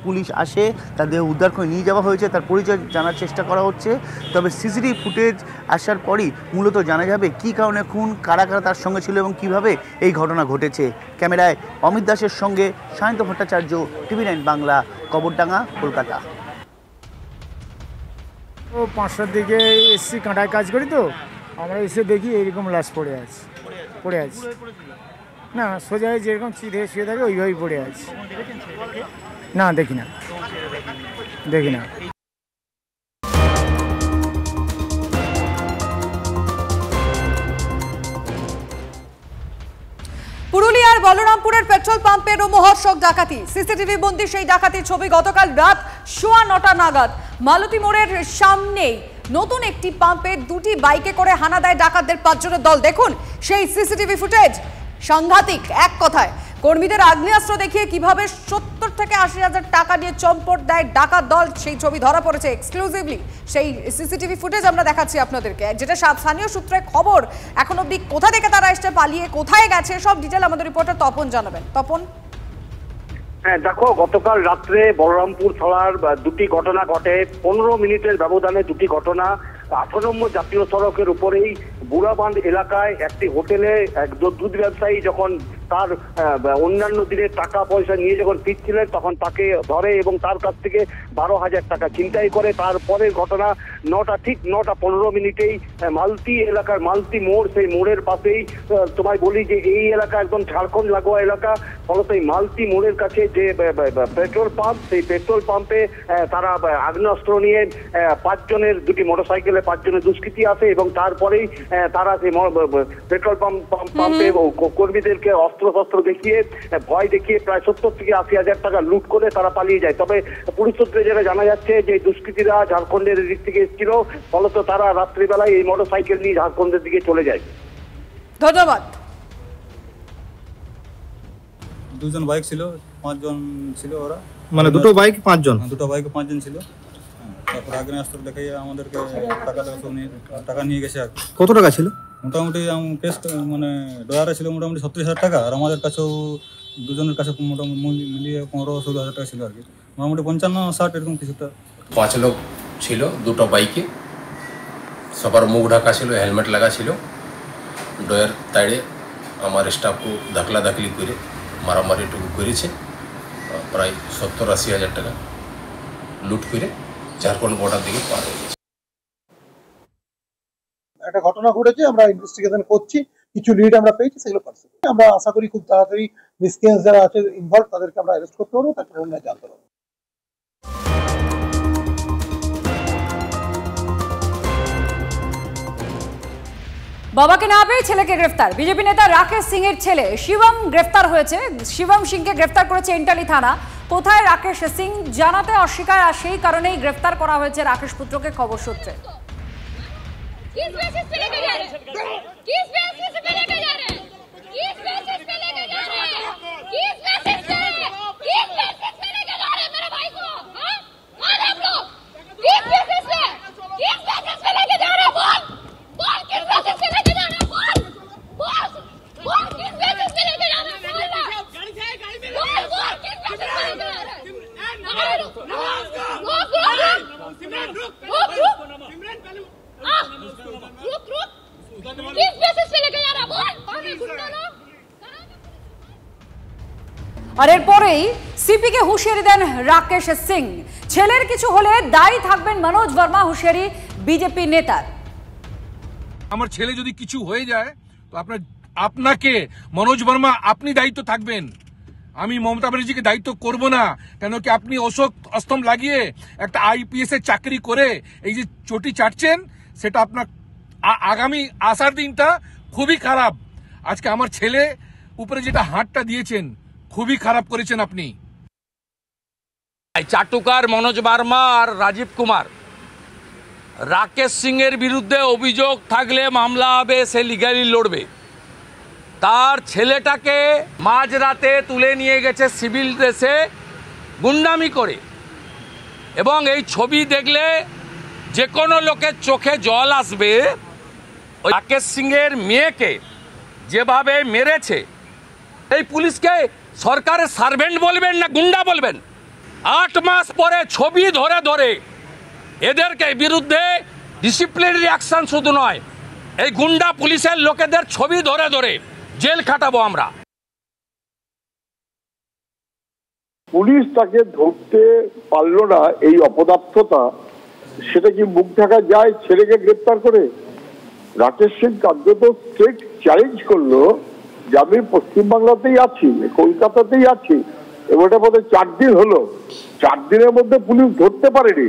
S10: পুলিশ আসে, তার দেহ উদ্ধার করে নিয়ে যাওয়া হয়েছে, তার পরিচয় জানার চেষ্টা করা হচ্ছে। তবে সিসিটিভি ফুটেজ আসার পরই মূলত জানা যাবে কী কারণে খুন, কারা কারা তার সঙ্গে ছিল এবং কিভাবে এই ঘটনা ঘটেছে। ক্যামেরায় অমিত দাসের সঙ্গে সায়ন্ত ভট্টাচার্য, TV9 বাংলা, কবরডাঙ্গা, কলকাতা।
S12: ও 5টার দিকে এসছি, কাঁটায় কাজ করি তো, আমরা এসে দেখি এইরকম লাশ পড়ে আছে। না সোজা যেরকম চিঠে শুয়ে থাকে ওইভাবেই পড়ে আছে। না দেখি না।
S4: পুরুলিয়ার বলরামপুরের পেট্রোল পাম্পে রোমহর্ষক ডাকাতি। সিসিটিভি বন্দি সেই ডাকাতির ছবি গতকাল রাত 9:15 নাগাদ মালতী মোড়ের সামনেই নতুন একটি পাম্পে 2টি বাইকে করে হানা দেয় ডাকাতদের 5 জনের দল। দেখুন সেই সিসিটিভি ফুটেজ, সাংঘাতিক এক কথায়। কর্মীদের আগ্নেয়াস্ত্র দেখিয়ে কিভাবে 70 থেকে 80,000 টাকা নিয়ে চম্পট দেয় ডাকাত দল, সেই ছবি ধরা পড়েছে এক্সক্লুসিভলি। সেই সিসিটিভি ফুটেজ আমরা দেখাচ্ছি আপনাদেরকে, যেটা স্থানীয় সূত্রে খবর। এখন অবধি কোথা থেকে তারা এসে পালিয়ে কোথায় গেছে সব ডিটেল আমাদের রিপোর্টার তপন জানাবেন। তপন।
S2: হ্যাঁ দেখো, গতকাল রাত্রে বলরামপুর থানার দুটি ঘটনা ঘটে। 15 মিনিটের ব্যবধানে দুটি ঘটনা। 18 নম্বর জাতীয় সড়কের উপরেই বুড়াবাঁধ এলাকায় একটি হোটেলে এক দুধ ব্যবসায়ী যখন তার অন্যান্য দিনের টাকা পয়সা নিয়ে যখন ফিরছিলেন তখন তাকে ধরে এবং তার কাছ থেকে 12,000 টাকা ছিনতাই করে। তারপরের ঘটনা ঠিক 9:15 মিনিটেই মালতি এলাকার মালতি মোড়, সেই মোড়ের পাশেই তোমায় বলি যে এই এলাকা একদম ঝাড়খণ্ড লাগোয়া এলাকা। ফলত এই মালতি মোড়ের কাছে যে পেট্রোল পাম্প, সেই পেট্রোল পাম্পে তারা আগ্নেয়াস্ত্র নিয়ে 5 জনের, দুটি মোটরসাইকেলে 5 জনের দুষ্কৃতী আসে এবং তারপরেই তারা সেই পেট্রোল পাম্পে কর্মীদেরকে অস্ত্র দেখিয়ে ভয় দেখিয়ে প্রায় 70 থেকে 80,000 টাকা লুট করে তারা পালিয়ে যায়। তবে পুলিশ সূত্রে যেটা জানা যাচ্ছে যে দুষ্কৃতীরা ঝাড়খণ্ডের দিক থেকে এসেছিল, ফলত তারা রাত্রিবেলায় এই মোটরসাইকেল নিয়ে ঝাড়খণ্ডের দিকে চলে যায়।
S4: ধন্যবাদ।
S13: 2 জন বাইক ছিল, 5 জন ছিল ওরা,
S14: মানে দুটো বাইক 5 জন,
S13: দুটো বাইকে 5 জন ছিল। তারপর আগ্নেয়াস্ত্র দেখাইয়া আমাদেরকে টাকা নিয়ে গেছে।
S14: কত টাকা ছিল?
S13: মোটামুটি কেস মানে ডয়ারে ছিল মোটামুটি 70,000 টাকা, আর আমাদের কাছেও দুজনের কাছে মোটামুটি মিলিয়ে 15-16,000 টাকা ছিল আর কি, মোটামুটি 55-60 এরকম কিছুটা।
S15: 5 লোক ছিল, দুটো বাইকে, সবার মুখ ঢাকা ছিল, হেলমেট লাগা ছিল। ডয়ের তাইড়ে আমার স্টাফকে ধাকলি করে মারামারিটুকু করেছে, প্রায় 70-80,000 টাকা লুট করে ঝাড়খণ্ড বর্ডার দিকে পার হয়ে গেছে।
S16: একটা ঘটনা ঘটেছে, আমরা ইনভেস্টিগেশন করছি, কিছু লিড আমরা পেয়েছি, সেগুলো পাচ্ছি। আমরা আশা করি খুব তাড়াতাড়ি মিসক্রিয়েন্স যারা আছে ইনভলভ তাদেরকে আমরা অ্যারেস্ট করতে পারবো, তারপরে অন্য জানতে পারবো।
S4: বাবাকে না পেয়ে ছেলেকে গ্রেফতার। বিজেপি নেতা রাকেশ সিং এর ছেলে শিবম গ্রেফতার হয়েছে। শিবম সিংকে গ্রেফতার করেছে এন্টালি থানা। কোথায় রাকেশ সিং জানাতে অস্বীকার, আর সেই কারণেই গ্রেফতার করা হয়েছে রাকেশ পুত্রকে খবর সূত্রে।
S25: किस बेसिस पे लेके जा रहे हैं? किस बेसिस पे लेके जा रहे हैं? किस बेसिस पे लेके जा रहे हैं? किस बेसिस पे लेके जा रहे हैं मेरे भाई को? हाँ? कौन आप लोग? किस बेसिस पे लेके जा रहे हैं? बोल किस बेसिस पे लेके जा रहे हैं? बोल किस बेसिस पे लेके जा रहे हैं? बोल किस बेसिस पे लेके जा रहे हैं? किस बेसिस पे लेके जा रहा बोल?
S4: আর এরপরেই সিপিকে হুঁশিয়ারি দেন রাকেশ সিং। ছেলের কিছু হলে দায়ী থাকবেন মনোজ বর্মা, হুঁশিয়ারি বিজেপি নেতার।
S26: আমার ছেলে যদি কিছু হয়ে যায় তো আপনাকে মনোজ বর্মা আপনি দায়িত্ব থাকবেন, আমি মমতা ব্যানার্জিকে দায়িত্ব করব না। কেন কি আপনি অশোক অস্তম লাগিয়ে একটা আইপিএস এর চাকরি করে এই যে চটি চাটছেন, সেটা আপনার আগামী আসার দিনটা খুবই খারাপ। আজকে আমার ছেলে উপরে যেটা হাতটা দিয়েছেন খুবই খারাপ করেছেন আপনি।
S27: চাটুকার মনোজ বার্মা আর রাজীব কুমার, রাকেশ সিং এর বিরুদ্ধে অভিযোগ থাকলে মামলা হবে, সে লিগালি লড়বে। তার ছেলেটাকে মাঝরাতে তুলে নিয়ে গেছে সিভিল ড্রেসে গুন্ডামি করে, এবং এই ছবি দেখলে যে কোনো লোকের চোখে জল আসবে। রাকেশ সিং এর মেয়েকে যেভাবে মেরেছে, এই পুলিশকে সরকারের সার্ভেন্ট বলবেন না গুন্ডা বলবেন? 8 মাস পরে ছবি ধরে ধরে এদেরকে বিরুদ্ধে ডিসিপ্লিনারি অ্যাকশন শুধু নয়, এই গুন্ডা পুলিশের লোকেদের ছবি ধরে ধরে জেল খাটাবো আমরা।
S28: পুলিশ তাকে ধরতে পারলো না, এই অপদার্থতা, সেটা কি মুখ ঢাকা যায় ছেলেকে গ্রেপ্তার করে? রাকেশ সিং কার্যত স্টেট চ্যালেঞ্জ করলো যে আমি পশ্চিমবাংলাতেই আছি, কলকাতাতেই আছি, এবং এটা বোধহয় 4 দিন হলো, 4 দিনের মধ্যে পুলিশ ধরতে পারেনি।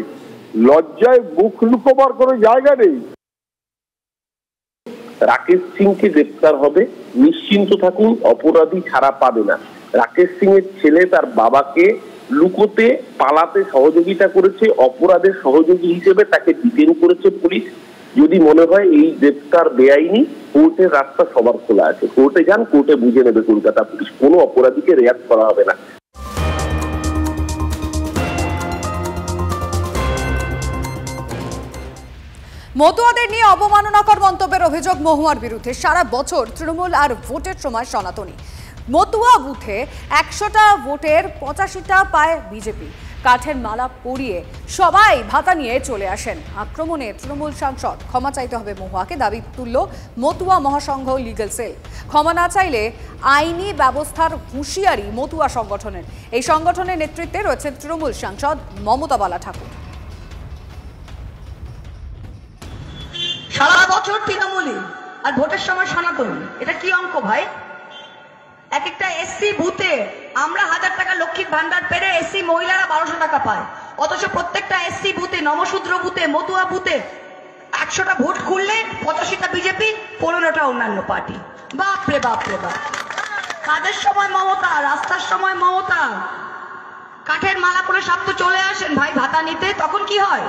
S28: লজ্জায় মুখ লুকোবার কোনো জায়গা নেই।
S29: রাকেশ সিংকে গ্রেপ্তার হবে, নিশ্চিন্ত থাকুন, অপরাধী ছাড়া পাবে না। রাকেশ সিং এর ছেলে তার বাবাকে লুকোতে পালাতে সহযোগিতা করেছে, অপরাধের সহযোগী হিসেবে তাকে ডিটেইন করেছে পুলিশ। যদি মনে হয় এই গ্রেপ্তার বেআইনি, কোর্টের রাস্তা সবার খোলা আছে, কোর্টে যান, কোর্টে বুঝে নেবে কলকাতা পুলিশ। কোনো অপরাধীকে রেয়াত করা হবে না।
S4: মতুয়াদের নিয়ে অবমাননাকর মন্তব্যের অভিযোগ মহুয়ার বিরুদ্ধে। সারা বছর তৃণমূল আর ভোটের সময় সনাতনী। মতুয়া বুথে 100টা ভোটের 85টা পায় বিজেপি। কাঠের মালা পরিয়ে সবাই ভাতা নিয়ে চলে আসেন। আক্রমণে তৃণমূল সাংসদ ক্ষমা চাইতে হবে মহুয়াকে, দাবি তুলল মতুয়া মহাসংঘ লিগ্যাল সেল। ক্ষমা না চাইলে আইনি ব্যবস্থার হুঁশিয়ারি মতুয়া সংগঠনের। এই সংগঠনের নেতৃত্বে রয়েছেন তৃণমূল সাংসদ মমতা বালা ঠাকুর।
S1: সারা বছর তৃণমূলী আর ভোটের সময় সনাতন, এটা কি অঙ্ক ভাই? এক একটা এসসি বুথে আমরা 1000 টাকা লক্ষ্মীর ভান্ডার পেরে এসসি মহিলারা 1200 টাকা পায়, অথচ প্রত্যেকটা এসসি বুথে, নমশূদ্র বুথে, মতুয়া বুথে 100টা ভোট খুললে 85টা বিজেপি, 15টা অন্যান্য পার্টি। বাপ রে বাপ রে বাপ। কাজের সময় মমতা, রাস্তার সময় মমতা, কাঠের মালা পরে সব তো চলে আসেন ভাই ভাতা নিতে। তখন কি হয়?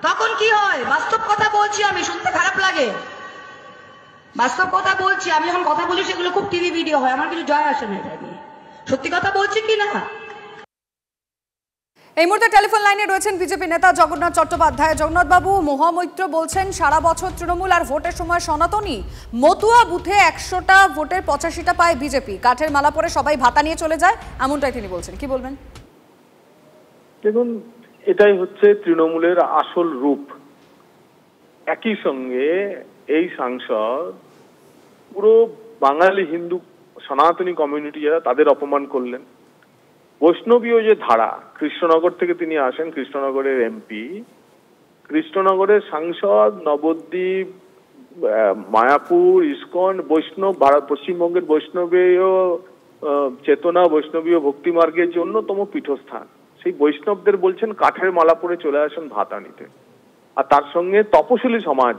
S1: তখন কি হয়? বাস্তব কথা বলছি আমি, শুনতে খারাপ লাগে, বাস্তব কথা বলছি আমি। যখন কথা বলি সেগুলো খুব টিভি ভিডিও হয়, আমার কিছু জয় আসে না এটা নিয়ে। সত্যি কথা বলছি কি না?
S4: এই মুহূর্তে টেলিফোন লাইনে রয়েছেন বিজেপি নেতা জগন্নাথ চট্টোপাধ্যায়। জগন্নাথ বাবু, মহামৈত্র বলছেন সারা বছর তৃণমূল আর ভোটের সময় সনাতনী। মতুয়া বুথে 100টা ভোটের 85টা পায় বিজেপি। কাঠের মালা পরে সবাই ভাতা নিয়ে চলে যায়, এমনটাই তিনি বলছেন। কি বলবেন?
S17: দেখুন, এটাই হচ্ছে তৃণমূলের আসল রূপ। একই সঙ্গে এই সাংসদ পুরো বাঙালি হিন্দু সনাতনী কমিউনিটি যারা, তাদের অপমান করলেন। বৈষ্ণবীয় যে ধারা, কৃষ্ণনগর থেকে তিনি আসেন, কৃষ্ণনগরের এমপি, কৃষ্ণনগরের সাংসদ, নবদ্বীপ, মায়াপুর, ইস্কন, বৈষ্ণব, পশ্চিমবঙ্গের বৈষ্ণবীয় চেতনা, বৈষ্ণবীয় ভক্তি মার্গের যে অন্যতম পীঠস্থান, সেই বৈষ্ণবদের বলছেন কাঠের মালা পরে চলে আসেন ভাতা নিতে। আর তার সঙ্গে তপশিলি সমাজ,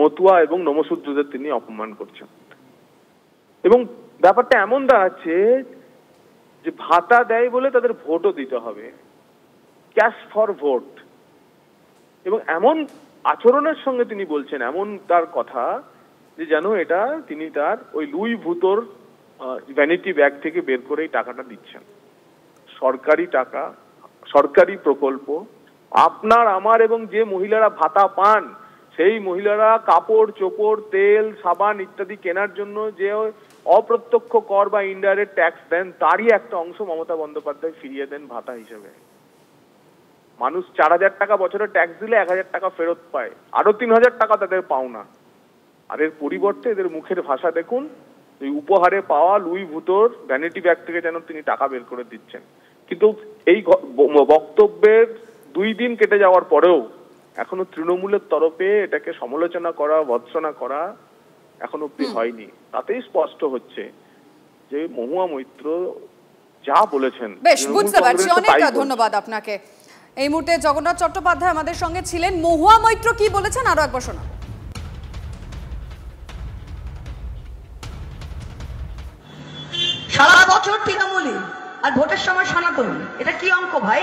S17: মতুয়া এবং নমশূদ্রদের তিনি অপমান করছেন। এবং ব্যাপারটা এমন দাঁড়াচ্ছে যে ভাতা দেয় বলে তাদের ভোটও দিতে হবে, ক্যাশ ফর ভোট। এবং এমন আচরণের সঙ্গে তিনি বলছেন, এমন তার কথা যে যেন এটা তিনি তার ওই লুই ভুতোর ভ্যানিটি ব্যাগ থেকে বের করে এই টাকাটা দিচ্ছেন। সরকারি টাকা, সরকারি প্রকল্প, আপনার আমার এবং যে মহিলারা ভাতা পান সেই মহিলারা কাপড় চোপড়, তেল, সাবান ইত্যাদি কেনার জন্য যে অপ্রত্যক্ষ কর বা ইনডাইরেক্ট ট্যাক্স দেন, তারই একটা অংশ মমতা বন্দ্যোপাধ্যায় ফিরিয়ে দেন ভাতা হিসেবে। মানুষ 4000 টাকা বছরে ট্যাক্স দিলে 1000 টাকা ফেরত পায়, আরো 3000 টাকা তাদের পাওনা। আর এর পরিবর্তে এদের মুখের ভাষা দেখুন, এই উপহারে পাওয়া লুই ভুতোর ভ্যানিটি ব্যাগ থেকে যেন তিনি টাকা বের করে দিচ্ছেন। কিন্তু এই বক্তব্যের 2 দিন কেটে যাওয়ার পরেও এখনো তৃণমূলের তরফে এটাকে সমালোচনা করা, ভৎসনা করা এখনো অব্দি হয়নি। তাতেই স্পষ্ট হচ্ছে যে মহুয়া মৈত্র যা বলেছেন।
S4: বেশ, বুঝতে পারছি, অনেক ধন্যবাদ আপনাকে। এই মুহূর্তে জগন্নাথ চট্টোপাধ্যায় আমাদের সঙ্গে ছিলেন। মহুয়া মৈত্র কি বলেছেন আরো একবার শোনা।
S1: সারা বছর তৃণমূলী আর ভোটের সময় সনাতন, এটা কি অঙ্ক ভাই?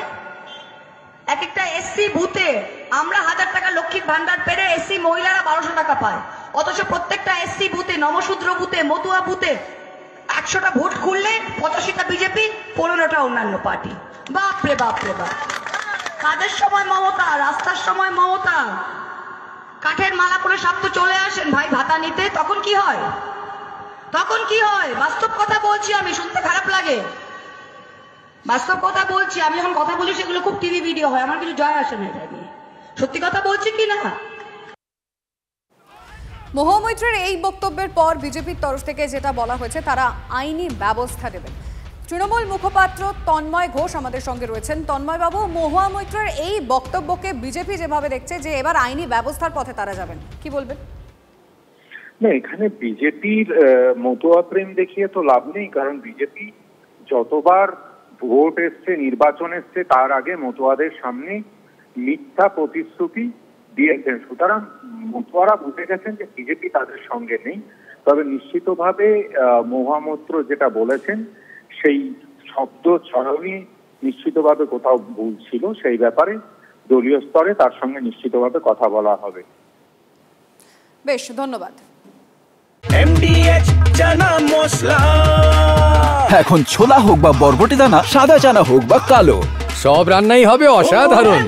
S1: এক একটা এসসি বুথে আমরা 1000 টাকা লক্ষ্মীর ভান্ডার পেরে এসসি মহিলারা 1200 টাকা পায়, অথচ প্রত্যেকটা এসসি বুথে, নমশূদ্র বুথে, মতুয়া বুথে 100টা ভোট খুললে 85টা বিজেপি, 15টা অন্যান্য পার্টি। বাপ রে বাপ রে বাপ। কাজের সময় মমতা, রাস্তার সময় মমতা, কাঠের মালা পরে সব তো চলে আসেন ভাই ভাতা নিতে। তখন কি হয়? তখন কি হয়? বাস্তব কথা বলছি আমি, শুনতে খারাপ লাগে, বাস্তব কথা বলছি আমি। যখন কথা বলি সেগুলো খুব টিভি ভিডিও হয়, আমার কিছু জয় আসে না এটা নিয়ে। সত্যি কথা বলছি কি না?
S4: মহুয়া মৈত্রের এই বক্তব্যের পর বিজেপির তরফ থেকে যেটা বলা হয়েছে, তারা আইনি ব্যবস্থা নেবেন। তৃণমূল মুখপাত্র তন্ময় ঘোষ আমাদের সঙ্গে রয়েছেন। তন্ময় বাবু, মহুয়া মৈত্রের এই বক্তব্যকে বিজেপি যেভাবে দেখছে যে এবার আইনি ব্যবস্থার পথে তারা যাবেন, কি বলবেন?
S18: না, এখানে বিজেপির মতুয়া প্রেম দেখিয়ে তো লাভ নেই, কারণ বিজেপি যতবার ভোট এসছে, নির্বাচন এসছে, তার আগে মতুয়াদের সামনে মিথ্যা প্রতিশ্রুতি দিয়েছেন। সুতরাং মতুয়ারা বুঝে গেছেন যে বিজেপি তাদের সঙ্গে নেই। তবে নিশ্চিতভাবে মহুয়া মৈত্র যেটা বলেছেন সেই শব্দ চয়নই নিশ্চিতভাবে কোথাও ভুল ছিল। সেই ব্যাপারে দলীয় স্তরে তার সঙ্গে নিশ্চিতভাবে কথা বলা হবে।
S4: বেশ, ধন্যবাদ।
S3: MDH চানা মশলা, এখন ছোলা হোক বা বরবটি দানা, সাদা চানা হোক বা কালো, সব রান্নাই হবে অসাধারণ।